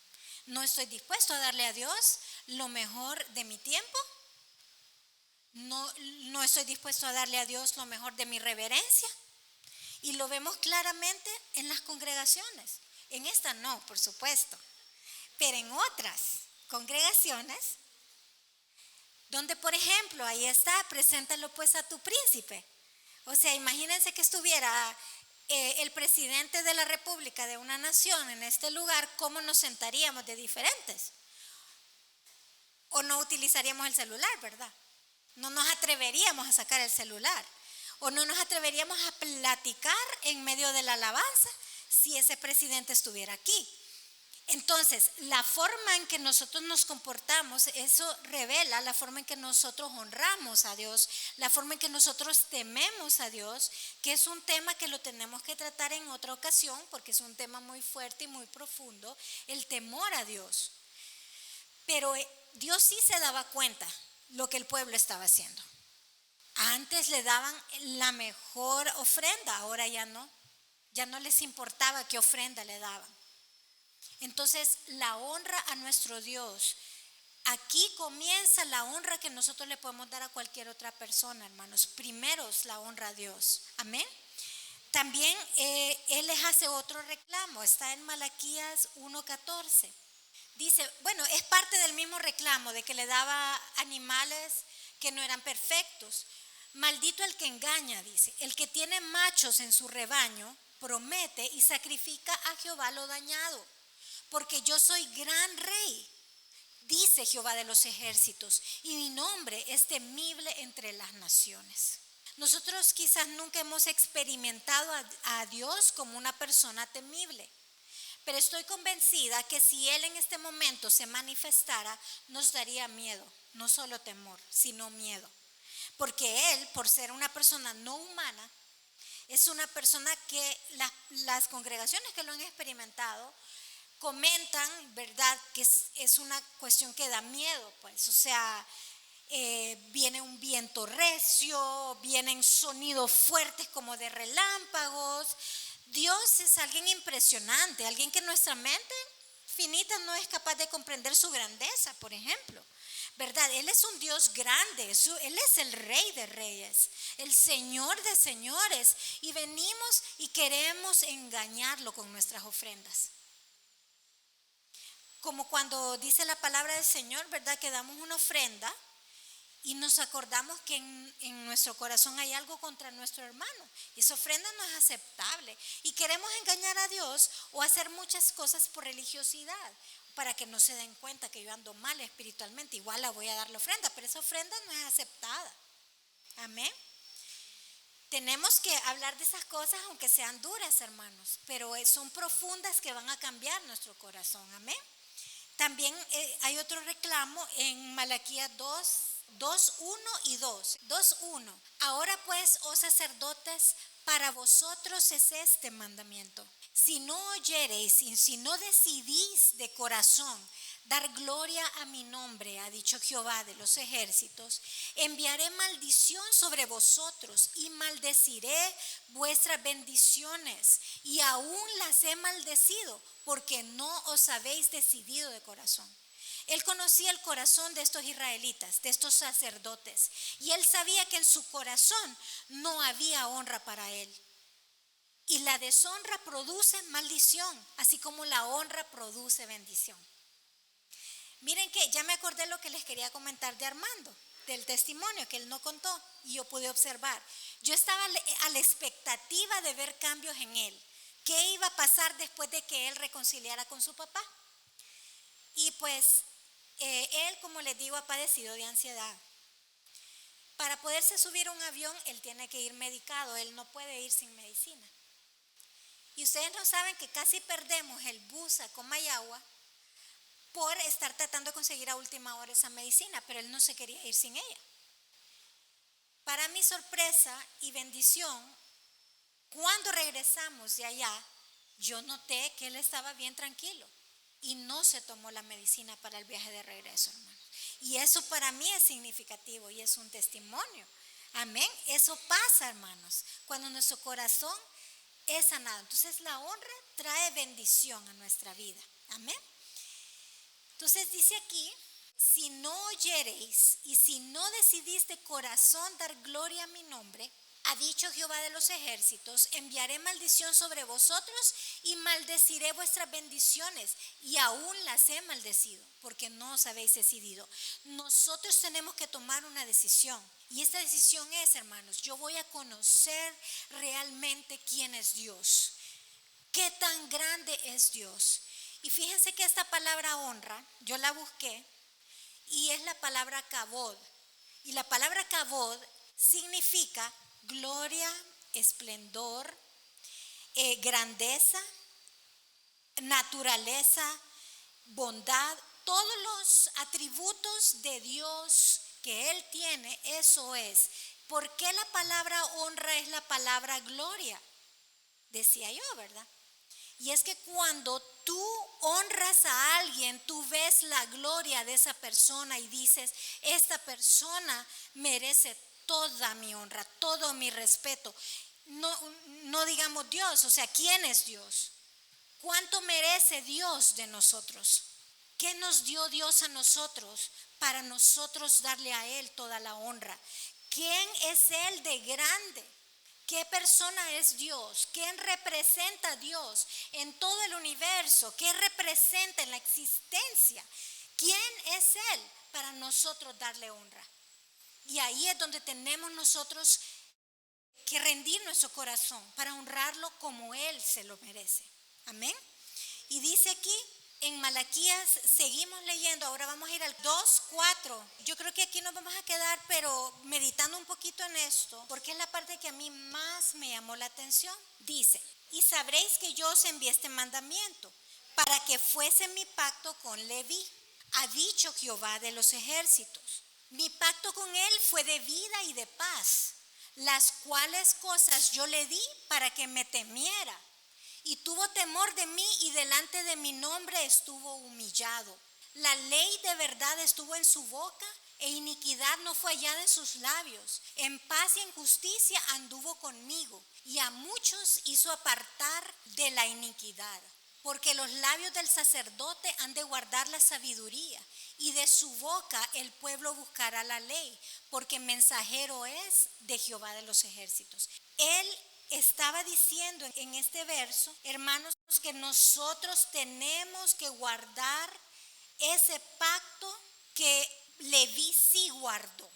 No estoy dispuesto a darle a Dios lo mejor de mi tiempo. No estoy dispuesto a darle a Dios lo mejor de mi reverencia. Y lo vemos claramente en las congregaciones. En esta no, por supuesto. Pero en otras congregaciones, donde por ejemplo, ahí está, preséntalo pues a tu príncipe. O sea, imagínense que estuviera el presidente de la república de una nación en este lugar, ¿cómo nos sentaríamos de diferentes? O no utilizaríamos el celular, ¿verdad? No nos atreveríamos a sacar el celular. O no nos atreveríamos a platicar en medio de la alabanza si ese presidente estuviera aquí. Entonces, la forma en que nosotros nos comportamos, eso revela la forma en que nosotros honramos a Dios, la forma en que nosotros tememos a Dios, que es un tema que lo tenemos que tratar en otra ocasión, porque es un tema muy fuerte y muy profundo, el temor a Dios. Pero Dios sí se daba cuenta lo que el pueblo estaba haciendo. Antes le daban la mejor ofrenda, ahora ya no les importaba qué ofrenda le daban. Entonces, la honra a nuestro Dios, aquí comienza la honra que nosotros le podemos dar a cualquier otra persona, hermanos. Primero es la honra a Dios, amén. También Él les hace otro reclamo, está en Malaquías 1:14. Dice, bueno, es parte del mismo reclamo de que le daba animales que no eran perfectos. Maldito el que engaña, dice, el que tiene machos en su rebaño, promete y sacrifica a Jehová lo dañado, porque yo soy gran rey, dice Jehová de los ejércitos, y mi nombre es temible entre las naciones. Nosotros quizás nunca hemos experimentado a Dios como una persona temible, pero estoy convencida que si Él en este momento se manifestara, nos daría miedo, no solo temor, sino miedo. Porque Él, por ser una persona no humana, es una persona que las congregaciones que lo han experimentado comentan, ¿verdad?, que es una cuestión que da miedo, pues. O sea, viene un viento recio, vienen sonidos fuertes como de relámpagos. Dios es alguien impresionante, alguien que nuestra mente finita no es capaz de comprender su grandeza, por ejemplo. ¿verdad? Él es un Dios grande, Él es el Rey de Reyes, el Señor de Señores, y venimos y queremos engañarlo con nuestras ofrendas. Como cuando dice la palabra del Señor, ¿verdad? Que damos una ofrenda y nos acordamos que en nuestro corazón hay algo contra nuestro hermano. Y esa ofrenda no es aceptable. Y queremos engañar a Dios o hacer muchas cosas por religiosidad, para que no se den cuenta que yo ando mal espiritualmente. Igual la voy a dar la ofrenda, pero esa ofrenda no es aceptada. Amén. Tenemos que hablar de esas cosas aunque sean duras, hermanos, pero son profundas que van a cambiar nuestro corazón. Amén. También hay otro reclamo en Malaquías 2, 1 y 2. 2, 1. Ahora pues, oh sacerdotes, para vosotros es este mandamiento. Si no oyereis y si no decidís de corazón dar gloria a mi nombre, ha dicho Jehová de los ejércitos, enviaré maldición sobre vosotros y maldeciré vuestras bendiciones, y aún las he maldecido, porque no os habéis decidido de corazón. Él conocía el corazón de estos israelitas, de estos sacerdotes, y él sabía que en su corazón no había honra para él. Y la deshonra produce maldición, así como la honra produce bendición. Miren que ya me acordé lo que les quería comentar de Armando, del testimonio que él no contó y yo pude observar. Yo estaba a la expectativa de ver cambios en él. ¿Qué iba a pasar después de que él reconciliara con su papá? Y pues él, como les digo, ha padecido de ansiedad. Para poderse subir a un avión, él tiene que ir medicado, él no puede ir sin medicina. Y ustedes no saben que casi perdemos el bus a Comayagua por estar tratando de conseguir a última hora esa medicina, pero él no se quería ir sin ella. Para mi sorpresa y bendición, cuando regresamos de allá, yo noté que él estaba bien tranquilo y no se tomó la medicina para el viaje de regreso, hermano. Y eso para mí es significativo y es un testimonio. Amén. Eso pasa, hermanos, cuando nuestro corazón es sanado. Entonces la honra trae bendición a nuestra vida. Amén. Entonces dice aquí, si no oyereis y si no decidís de corazón dar gloria a mi nombre, ha dicho Jehová de los ejércitos, enviaré maldición sobre vosotros y maldeciré vuestras bendiciones, y aún las he maldecido, porque no os habéis decidido. Nosotros tenemos que tomar una decisión, y esta decisión es, hermanos, yo voy a conocer realmente quién es Dios, qué tan grande es Dios. Y fíjense que esta palabra honra, yo la busqué, y es la palabra kabod, y la palabra kabod significa gloria, esplendor, grandeza, naturaleza, bondad, todos los atributos de Dios que Él tiene, eso es. ¿Por qué la palabra honra es la palabra gloria? Decía yo, ¿verdad? Y es que cuando tú honras a alguien, tú ves la gloria de esa persona y dices, esta persona merece toda mi honra, todo mi respeto. No digamos Dios, o sea, ¿quién es Dios? ¿Cuánto merece Dios de nosotros? ¿Qué nos dio Dios a nosotros para nosotros darle a Él toda la honra? ¿Quién es Él de grande? ¿Qué persona es Dios? ¿Quién representa a Dios en todo el universo? ¿Qué representa en la existencia? ¿Quién es Él para nosotros darle honra? Y ahí es donde tenemos nosotros que rendir nuestro corazón para honrarlo como Él se lo merece. Amén. Y dice aquí en Malaquías, seguimos leyendo, ahora vamos a ir al 2:4. Yo creo que aquí nos vamos a quedar, pero meditando un poquito en esto, porque es la parte que a mí más me llamó la atención. Dice, y sabréis que yo os envié este mandamiento, para que fuese mi pacto con Leví, ha dicho Jehová de los ejércitos. Mi pacto con él fue de vida y de paz, las cuales cosas yo le di para que me temiera. Y tuvo temor de mí y delante de mi nombre estuvo humillado. La ley de verdad estuvo en su boca e iniquidad no fue hallada en sus labios. En paz y en justicia anduvo conmigo y a muchos hizo apartar de la iniquidad. porque los labios del sacerdote han de guardar la sabiduría, y de su boca el pueblo buscará la ley, porque mensajero es de Jehová de los ejércitos. Él estaba diciendo en este verso, hermanos, que nosotros tenemos que guardar ese pacto que Leví sí guardó.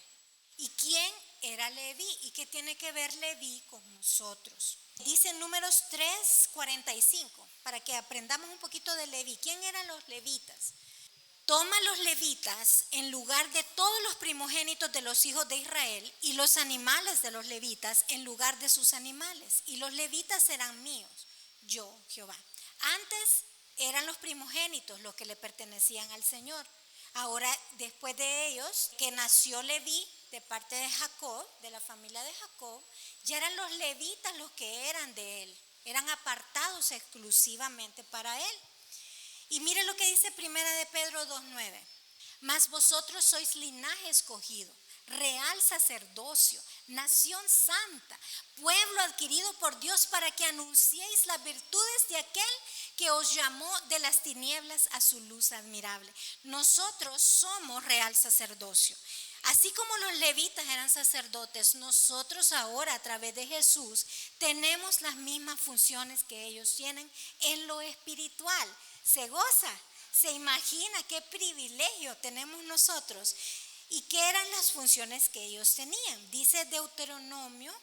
¿Y quién era Leví? ¿Y qué tiene que ver Leví con nosotros? Dice en Números 3:45, para que aprendamos un poquito de Leví. ¿Quién eran los levitas? Toma los levitas en lugar de todos los primogénitos de los hijos de Israel, y los animales de los levitas en lugar de sus animales. Y los levitas serán míos, yo, Jehová. Antes eran los primogénitos los que le pertenecían al Señor. Ahora, después de ellos, que nació Leví de parte de Jacob, de la familia de Jacob, ya eran los levitas los que eran de él. Eran apartados exclusivamente para él. Y mire lo que dice Primera de Pedro 2:9. Mas vosotros sois linaje escogido, real sacerdocio, nación santa, pueblo adquirido por Dios, para que anunciéis las virtudes de aquel que os llamó de las tinieblas a su luz admirable. Nosotros somos real sacerdocio. Así como los levitas eran sacerdotes, nosotros ahora a través de Jesús tenemos las mismas funciones que ellos tienen en lo espiritual. Se goza, se imagina qué privilegio tenemos nosotros y qué eran las funciones que ellos tenían. Dice Deuteronomio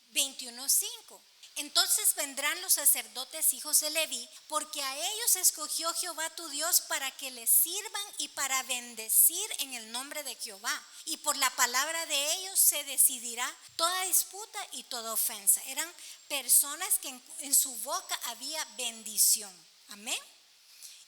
21:5. Entonces vendrán los sacerdotes hijos de Leví, porque a ellos escogió Jehová tu Dios para que les sirvan y para bendecir en el nombre de Jehová. Y por la palabra de ellos se decidirá toda disputa y toda ofensa. Eran personas que en su boca había bendición. Amén.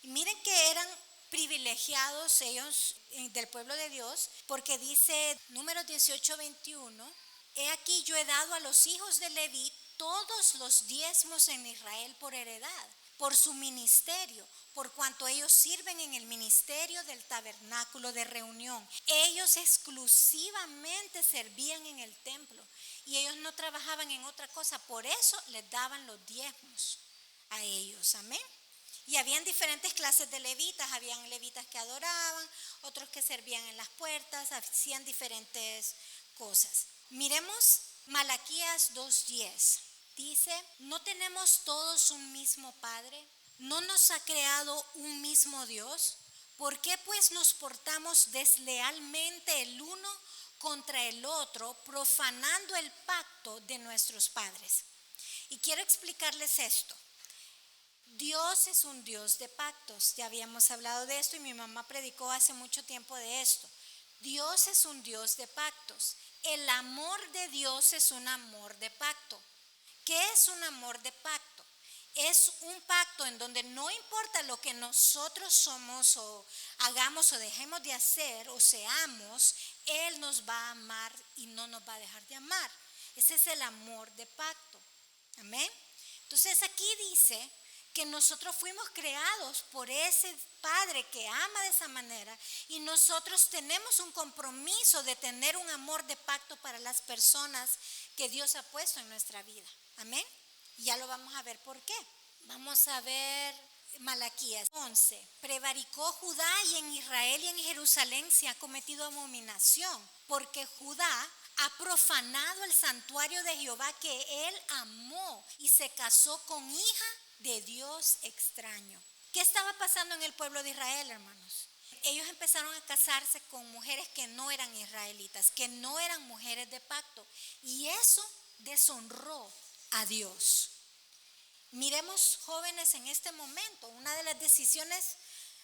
Y miren que eran privilegiados ellos del pueblo de Dios, porque dice Números 18:21, he aquí yo he dado a los hijos de Leví todos los diezmos en Israel por heredad, por su ministerio, por cuanto ellos sirven en el ministerio del tabernáculo de reunión. Ellos exclusivamente servían en el templo y ellos no trabajaban en otra cosa, por eso les daban los diezmos a ellos. Amén. Y habían diferentes clases de levitas, habían levitas que adoraban, otros que servían en las puertas, hacían diferentes cosas. Miremos Malaquías 2:10. Dice, ¿no tenemos todos un mismo Padre? ¿No nos ha creado un mismo Dios? ¿Por qué pues nos portamos deslealmente el uno contra el otro, profanando el pacto de nuestros padres? Y quiero explicarles esto. Dios es un Dios de pactos, ya habíamos hablado de esto y mi mamá predicó hace mucho tiempo de esto. Dios es un Dios de pactos. El amor de Dios es un amor de pacto. ¿Qué es un amor de pacto? Es un pacto en donde no importa lo que nosotros somos o hagamos o dejemos de hacer o seamos, Él nos va a amar y no nos va a dejar de amar. Ese es el amor de pacto. Amén. Entonces aquí dice que nosotros fuimos creados por ese Padre que ama de esa manera y nosotros tenemos un compromiso de tener un amor de pacto para las personas que Dios ha puesto en nuestra vida. Amén. Y ya lo vamos a ver por qué. Vamos a ver Malaquías 11. Prevaricó Judá y en Israel y en Jerusalén se ha cometido abominación, porque Judá ha profanado el santuario de Jehová que él amó y se casó con hija de Dios extraño. ¿Qué estaba pasando en el pueblo de Israel, hermanos? Ellos empezaron a casarse con mujeres que no eran israelitas, que no eran mujeres de pacto, y eso deshonró a Dios. Miremos, jóvenes, en este momento, una de las decisiones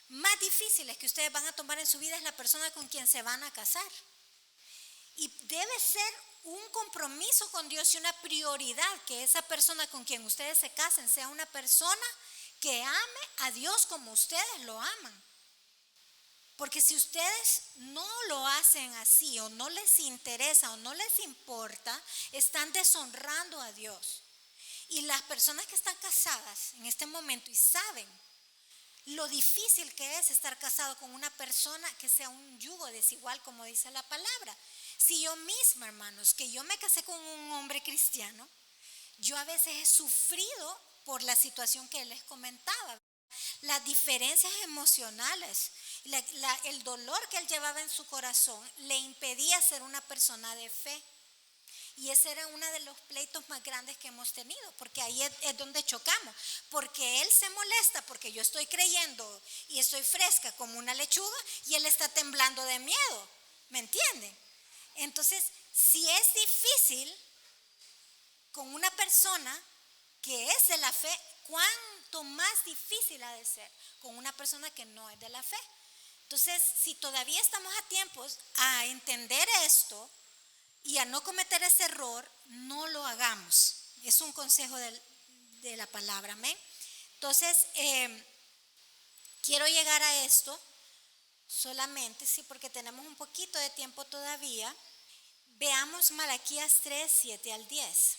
más difíciles que ustedes van a tomar en su vida es la persona con quien se van a casar. Y debe ser un compromiso con Dios y una prioridad que esa persona con quien ustedes se casen sea una persona que ame a Dios como ustedes lo aman. Porque si ustedes no lo hacen así o no les interesa o no les importa, están deshonrando a Dios. Y las personas que están casadas en este momento y saben lo difícil que es estar casado con una persona que sea un yugo desigual, como dice la palabra. Si yo misma, hermanos, que yo me casé con un hombre cristiano, yo a veces he sufrido por la situación que les comentaba. Las diferencias emocionales, el dolor que él llevaba en su corazón le impedía ser una persona de fe. Y ese era uno de los pleitos más grandes que hemos tenido, porque ahí es donde chocamos, porque él se molesta porque yo estoy creyendo y estoy fresca como una lechuga y él está temblando de miedo, ¿me entienden? Entonces, si es difícil con una persona que es de la fe, ¿cuánto más difícil ha de ser con una persona que no es de la fe? Entonces, si todavía estamos a tiempos a entender esto y a no cometer ese error, no lo hagamos. Es un consejo de la palabra, amén. Entonces, quiero llegar a esto solamente, sí, porque tenemos un poquito de tiempo todavía. Veamos Malaquías 3, 7 al 10.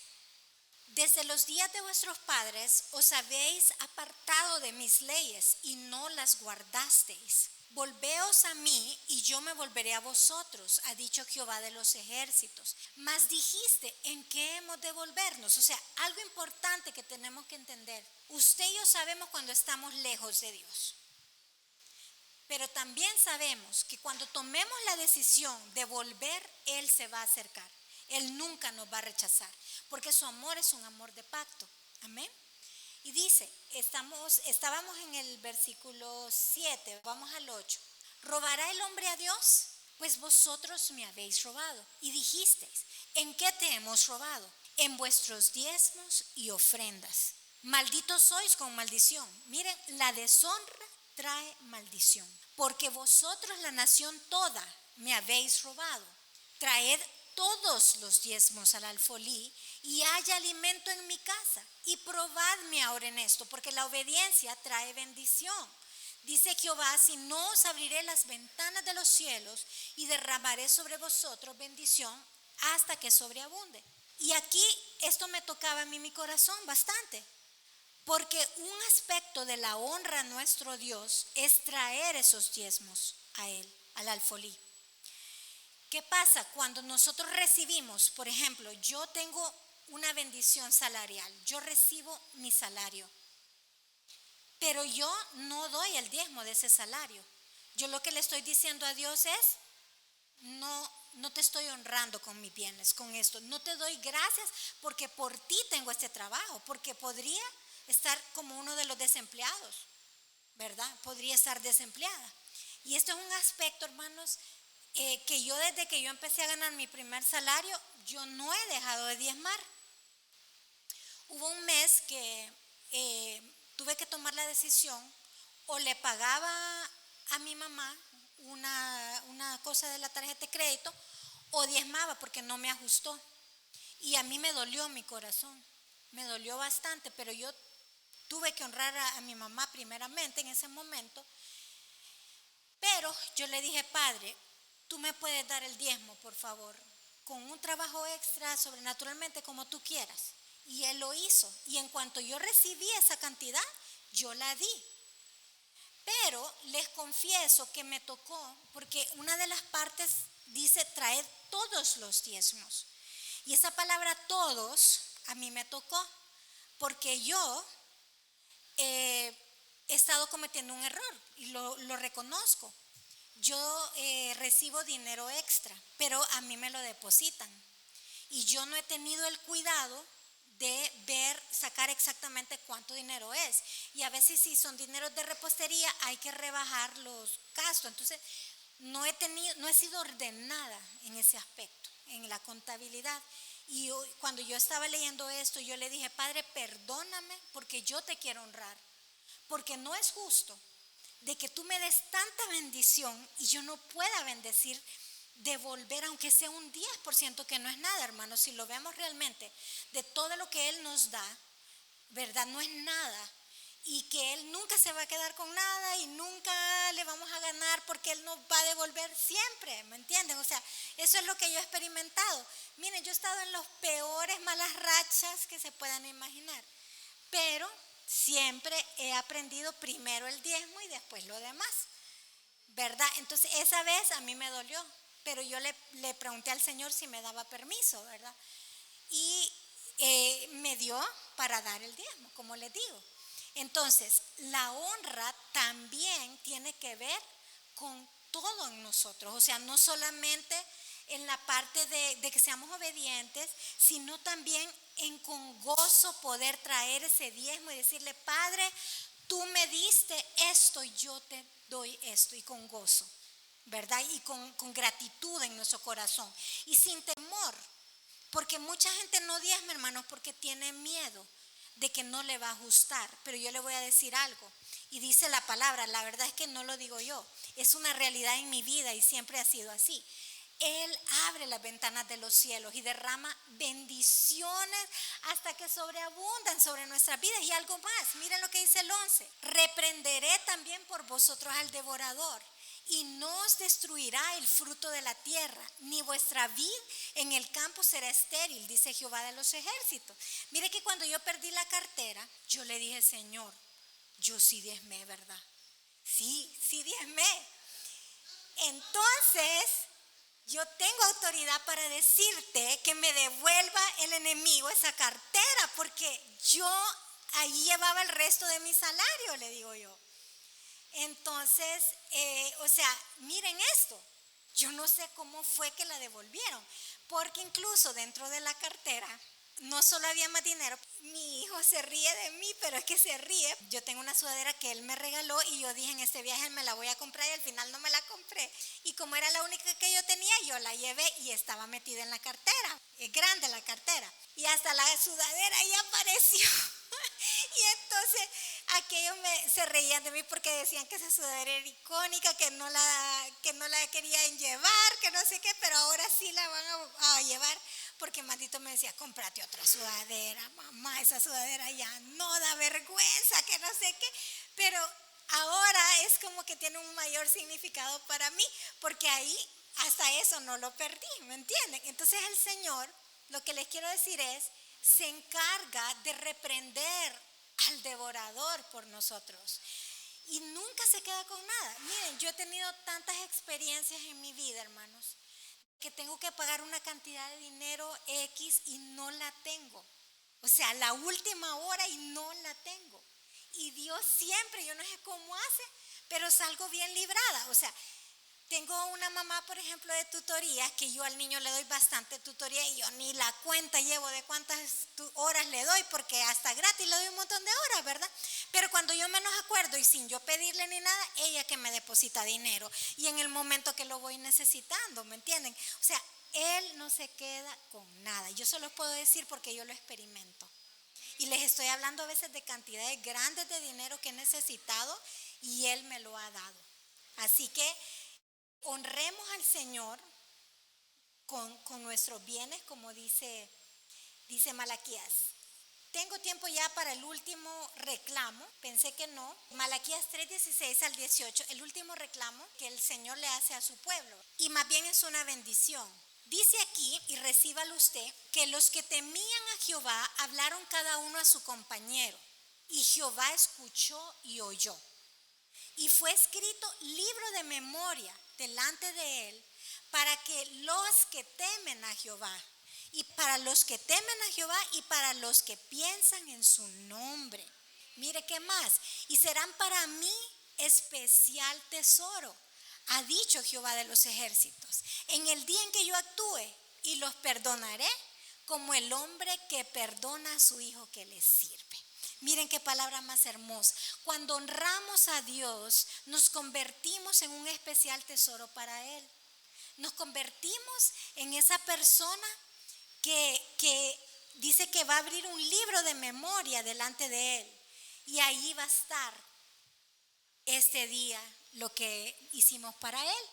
Desde los días de vuestros padres os habéis apartado de mis leyes y no las guardasteis. Volveos a mí y yo me volveré a vosotros, ha dicho Jehová de los ejércitos. Mas dijiste, ¿en qué hemos de volvernos? O sea, algo importante que tenemos que entender. Usted y yo sabemos cuando estamos lejos de Dios. Pero también sabemos que cuando tomemos la decisión de volver, Él se va a acercar. Él nunca nos va a rechazar, porque su amor es un amor de pacto. Amén. Y dice, estábamos en el versículo 7, vamos al 8. ¿Robará el hombre a Dios? Pues vosotros me habéis robado. Y dijisteis, ¿en qué te hemos robado? En vuestros diezmos y ofrendas. Malditos sois con maldición. Miren, la deshonra trae maldición. Porque vosotros, la nación toda, me habéis robado. Traed todos los diezmos al alfolí y haya alimento en mi casa. Y probadme ahora en esto, porque la obediencia trae bendición. Dice Jehová, si no os abriré las ventanas de los cielos y derramaré sobre vosotros bendición hasta que sobreabunde. Y aquí esto me tocaba a mí mi corazón bastante, porque un aspecto de la honra a nuestro Dios es traer esos diezmos a Él, al alfolí. ¿Qué pasa cuando nosotros recibimos, por ejemplo, yo tengo una bendición salarial, yo recibo mi salario, pero yo no doy el diezmo de ese salario? Yo lo que le estoy diciendo a Dios es, no te estoy honrando con mis bienes, con esto, no te doy gracias porque por ti tengo este trabajo, porque podría estar como uno de los desempleados, ¿verdad? Podría estar desempleada. Y esto es un aspecto, hermanos, que yo desde que yo empecé a ganar mi primer salario, yo no he dejado de diezmar. Hubo un mes que tuve que tomar la decisión, o le pagaba a mi mamá una cosa de la tarjeta de crédito, o diezmaba porque no me ajustó. Y a mí me dolió mi corazón, me dolió bastante, pero yo tuve que honrar a mi mamá primeramente en ese momento. Pero yo le dije, Padre, tú me puedes dar el diezmo, por favor, con un trabajo extra, sobrenaturalmente, como tú quieras. Y Él lo hizo. Y en cuanto yo recibí esa cantidad, yo la di. Pero les confieso que me tocó, porque una de las partes dice, traed todos los diezmos. Y esa palabra todos, a mí me tocó, porque yo he estado cometiendo un error y lo reconozco. Yo recibo dinero extra, pero a mí me lo depositan. Y yo no he tenido el cuidado de sacar exactamente cuánto dinero es. Y a veces si son dineros de repostería hay que rebajar los gastos. Entonces no he sido ordenada en ese aspecto, en la contabilidad. Y cuando yo estaba leyendo esto, yo le dije, Padre, perdóname porque yo te quiero honrar. Porque no es justo de que tú me des tanta bendición y yo no pueda bendecir, devolver aunque sea un 10%, que no es nada, hermanos. Si lo vemos realmente, de todo lo que Él nos da, ¿verdad? No es nada. Y que Él nunca se va a quedar con nada y nunca le vamos a ganar, porque Él nos va a devolver siempre, ¿me entienden? O sea, eso es lo que yo he experimentado. Miren, yo he estado en las peores malas rachas que se puedan imaginar, pero siempre he aprendido primero el diezmo y después lo demás, ¿verdad? Entonces esa vez a mí me dolió, pero yo le pregunté al Señor si me daba permiso, ¿verdad? Y me dio para dar el diezmo, como les digo. Entonces, la honra también tiene que ver con todo en nosotros, o sea, no solamente en la parte de que seamos obedientes, sino también en con gozo poder traer ese diezmo y decirle, Padre, tú me diste esto y yo te doy esto, y con gozo, ¿verdad? Y con gratitud en nuestro corazón y sin temor, porque mucha gente no diezma, hermanos, porque tiene miedo de que no le va a ajustar. Pero yo le voy a decir algo, y dice la palabra, la verdad es que no lo digo yo, es una realidad en mi vida y siempre ha sido así. Él abre las ventanas de los cielos y derrama bendiciones hasta que sobreabundan sobre nuestras vidas. Y algo más, miren lo que dice el 11: reprenderé también por vosotros al devorador, y no os destruirá el fruto de la tierra, ni vuestra vid en el campo será estéril, dice Jehová de los ejércitos. Mire que cuando yo perdí la cartera, yo le dije, Señor, yo sí diezmé, ¿verdad? Sí diezmé. Entonces, yo tengo autoridad para decirte que me devuelva el enemigo esa cartera, porque yo ahí llevaba el resto de mi salario, le digo yo. Entonces, o sea, miren esto, yo no sé cómo fue que la devolvieron, porque incluso dentro de la cartera no solo había más dinero. Mi hijo se ríe de mí, pero es que se ríe. Yo tengo una sudadera que él me regaló y yo dije, en este viaje me la voy a comprar, y al final no me la compré. Y como era la única que yo tenía, yo la llevé y estaba metida en la cartera. Es grande la cartera. Y hasta la sudadera ahí apareció. Y entonces aquellos se reían de mí porque decían que esa sudadera era icónica, que no la querían llevar, que no sé qué, pero ahora sí la van a llevar. Porque Matito me decía, cómprate otra sudadera, mamá, esa sudadera ya no da vergüenza, que no sé qué. Pero ahora es como que tiene un mayor significado para mí, porque ahí hasta eso no lo perdí, ¿me entienden? Entonces el Señor, lo que les quiero decir es, se encarga de reprender al devorador por nosotros. Y nunca se queda con nada. Miren, yo he tenido tantas experiencias en mi vida, hermanos, que tengo que pagar una cantidad de dinero X y no la tengo. O sea, la última hora y no la tengo. Y Dios siempre, yo no sé cómo hace, pero salgo bien librada. O sea, tengo una mamá, por ejemplo, de tutorías, que yo al niño le doy bastante tutoría y yo ni la cuenta llevo de cuántas horas le doy, porque hasta gratis le doy un montón de horas, ¿verdad? Pero cuando yo menos acuerdo y sin yo pedirle ni nada, ella que me deposita dinero y en el momento que lo voy necesitando, ¿me entienden? O sea, él no se queda con nada. Yo se los puedo decir porque yo lo experimento. Y les estoy hablando a veces de cantidades grandes de dinero que he necesitado y él me lo ha dado. Así que honremos al Señor con nuestros bienes, como dice Malaquías. Tengo tiempo ya para el último reclamo, pensé que no. Malaquías 3:16 al 18, el último reclamo que el Señor le hace a su pueblo. Y más bien es una bendición. Dice aquí, y recíbalo usted, que los que temían a Jehová hablaron cada uno a su compañero, y Jehová escuchó y oyó. Y fue escrito libro de memoria delante de él para que los que temen a Jehová, y para los que temen a Jehová y para los que piensan en su nombre. Mire qué más, y serán para mí especial tesoro, ha dicho Jehová de los ejércitos, en el día en que yo actúe, y los perdonaré como el hombre que perdona a su hijo que le sirve. Miren qué palabra más hermosa. Cuando honramos a Dios, nos convertimos en un especial tesoro para Él. Nos convertimos en esa persona que dice que va a abrir un libro de memoria delante de Él. Y ahí va a estar este día lo que hicimos para Él.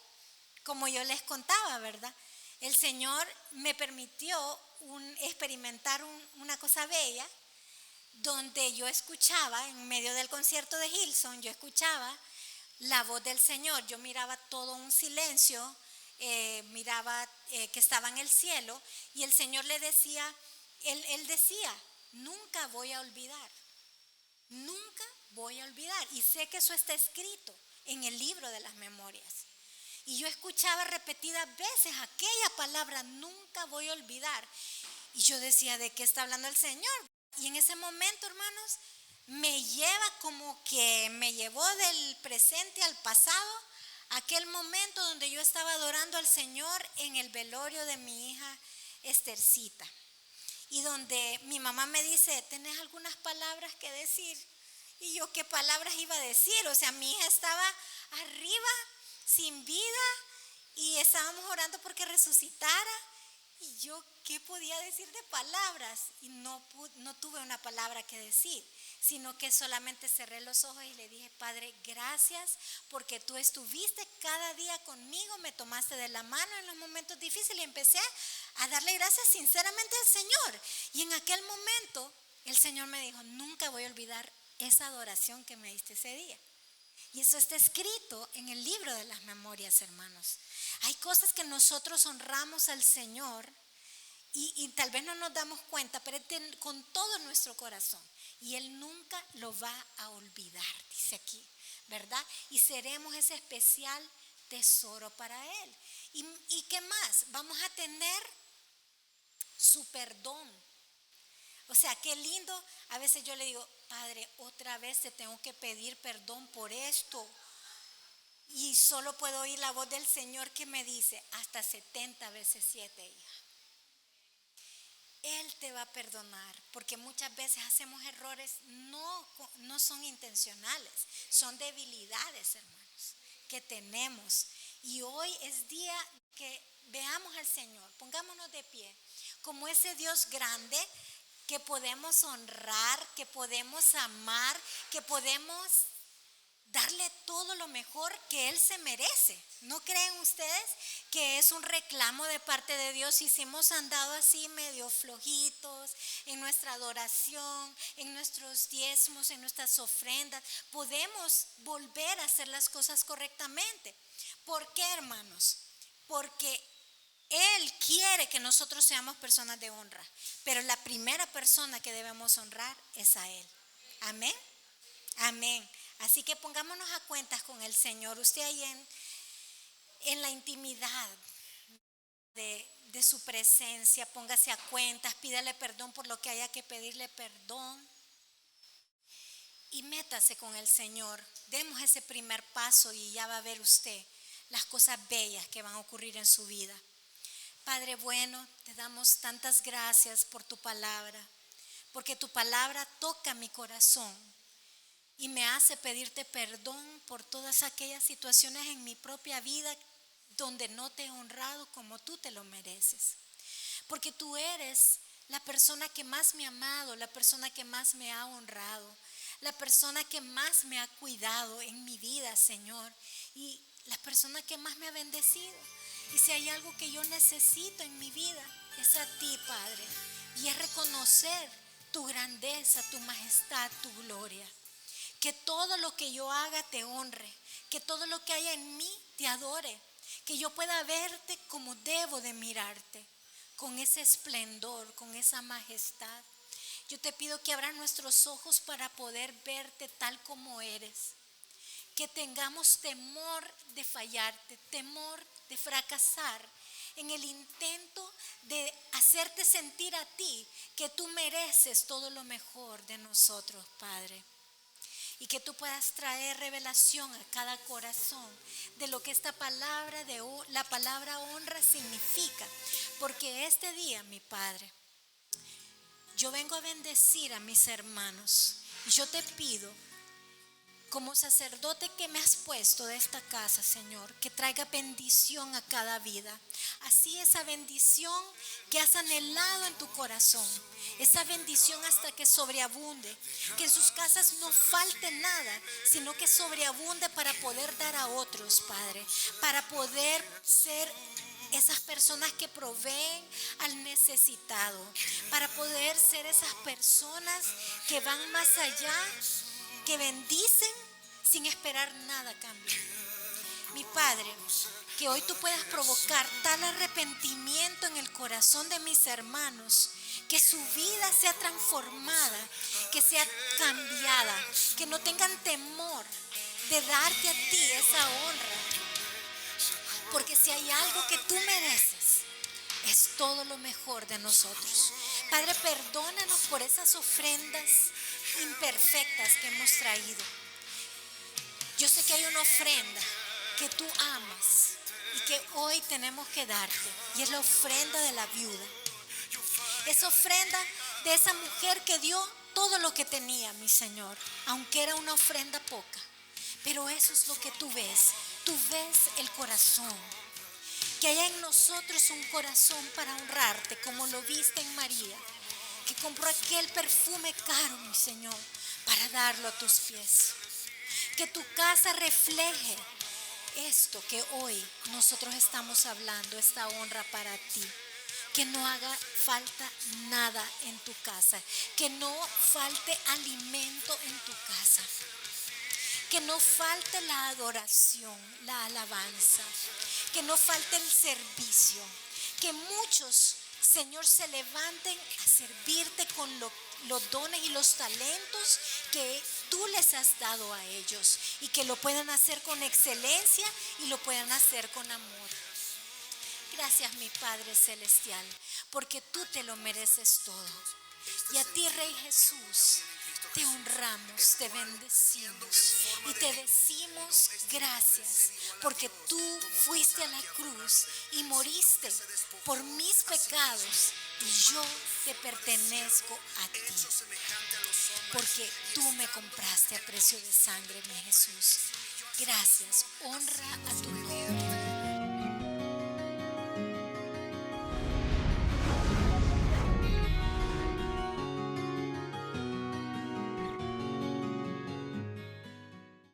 Como yo les contaba, ¿verdad? El Señor me permitió experimentar una cosa bella, donde yo escuchaba, en medio del concierto de Hillsong, yo escuchaba la voz del Señor. Yo miraba todo un silencio, miraba que estaba en el cielo, y el Señor le decía, él decía, nunca voy a olvidar, nunca voy a olvidar. Y sé que eso está escrito en el libro de las memorias. Y yo escuchaba repetidas veces aquella palabra, nunca voy a olvidar. Y yo decía, ¿de qué está hablando el Señor? Y en ese momento, hermanos, me lleva como que me llevó del presente al pasado, aquel momento donde yo estaba adorando al Señor en el velorio de mi hija Estercita, y donde mi mamá me dice, ¿tenés algunas palabras que decir? Y yo, ¿qué palabras iba a decir? O sea, mi hija estaba arriba, sin vida, y estábamos orando porque resucitara. Y yo, ¿qué podía decir de palabras? Y no tuve una palabra que decir, sino que solamente cerré los ojos y le dije, Padre, gracias porque tú estuviste cada día conmigo, me tomaste de la mano en los momentos difíciles y empecé a darle gracias sinceramente al Señor. Y en aquel momento el Señor me dijo, nunca voy a olvidar esa adoración que me diste ese día. Y eso está escrito en el libro de las memorias, hermanos. Hay cosas que nosotros honramos al Señor y tal vez no nos damos cuenta, pero con todo nuestro corazón. Y Él nunca lo va a olvidar, dice aquí, ¿verdad? Y seremos ese especial tesoro para Él. ¿Y qué más? Vamos a tener su perdón. O sea, qué lindo. A veces yo le digo, Padre, otra vez te tengo que pedir perdón por esto. Y solo puedo oír la voz del Señor que me dice, hasta 70 veces 7, hija. Él te va a perdonar, porque muchas veces hacemos errores, no son intencionales, son debilidades, hermanos, que tenemos. Y hoy es día que veamos al Señor, pongámonos de pie, como ese Dios grande que podemos honrar, que podemos amar, que podemos darle todo lo mejor que Él se merece. ¿No creen ustedes que es un reclamo de parte de Dios si hemos andado así medio flojitos en nuestra adoración, en nuestros diezmos, en nuestras ofrendas? Podemos volver a hacer las cosas correctamente. ¿Por qué, hermanos? Porque Él quiere que nosotros seamos personas de honra, pero la primera persona que debemos honrar es a Él. Amén. Amén. Así que pongámonos a cuentas con el Señor. Usted ahí en la intimidad de su presencia, póngase a cuentas, pídale perdón por lo que haya que pedirle perdón. Y métase con el Señor. Demos ese primer paso y ya va a ver usted las cosas bellas que van a ocurrir en su vida. Padre bueno, te damos tantas gracias por tu palabra, porque tu palabra toca mi corazón y me hace pedirte perdón por todas aquellas situaciones en mi propia vida donde no te he honrado como tú te lo mereces. Porque tú eres la persona que más me ha amado, la persona que más me ha honrado, la persona que más me ha cuidado en mi vida, Señor, y la persona que más me ha bendecido. Y si hay algo que yo necesito en mi vida, es a ti, Padre, y es reconocer tu grandeza, tu majestad, tu gloria. Que todo lo que yo haga te honre, que todo lo que haya en mí te adore, que yo pueda verte como debo de mirarte, con ese esplendor, con esa majestad. Yo te pido que abras nuestros ojos para poder verte tal como eres, que tengamos temor de fallarte, temor de fracasar en el intento de hacerte sentir a ti que tú mereces todo lo mejor de nosotros, Padre. Y que tú puedas traer revelación a cada corazón de lo que esta palabra, la palabra honra significa. Porque este día, mi Padre, yo vengo a bendecir a mis hermanos. Y yo te pido, como sacerdote que me has puesto de esta casa, Señor, que traiga bendición a cada vida. Así esa bendición que has anhelado en tu corazón, esa bendición hasta que sobreabunde, que en sus casas no falte nada, sino que sobreabunde para poder dar a otros, Padre, para poder ser esas personas que proveen al necesitado, para poder ser esas personas que van más allá, que bendicen sin esperar nada a cambio. Mi Padre, que hoy tú puedas provocar tal arrepentimiento en el corazón de mis hermanos, que su vida sea transformada, que sea cambiada, que no tengan temor de darte a ti esa honra, porque si hay algo que tú mereces, es todo lo mejor de nosotros. Padre, perdónanos por esas ofrendas imperfectas que hemos traído. Yo sé que hay una ofrenda que tú amas y que hoy tenemos que darte, y es la ofrenda de la viuda. Esa ofrenda de esa mujer que dio todo lo que tenía, mi Señor, aunque era una ofrenda poca. Pero eso es lo que tú ves. Tú ves el corazón. Que haya en nosotros un corazón para honrarte, como lo viste en María, que compró aquel perfume caro, mi Señor, para darlo a tus pies. Que tu casa refleje esto que hoy nosotros estamos hablando, esta honra para ti. Que no haga falta nada en tu casa, que no falte alimento en tu casa, que no falte la adoración, la alabanza, que no falte el servicio, que muchos, Señor, se levanten a servirte con los dones y los talentos que tú les has dado a ellos, y que lo puedan hacer con excelencia y lo puedan hacer con amor. Gracias, mi Padre Celestial, porque tú te lo mereces todo. Y a ti, Rey Jesús, te honramos, te bendecimos y te decimos gracias, porque tú fuiste a la cruz y moriste por mis pecados, y yo te pertenezco a ti, porque tú me compraste a precio de sangre, mi Jesús. Gracias, honra a tu nombre.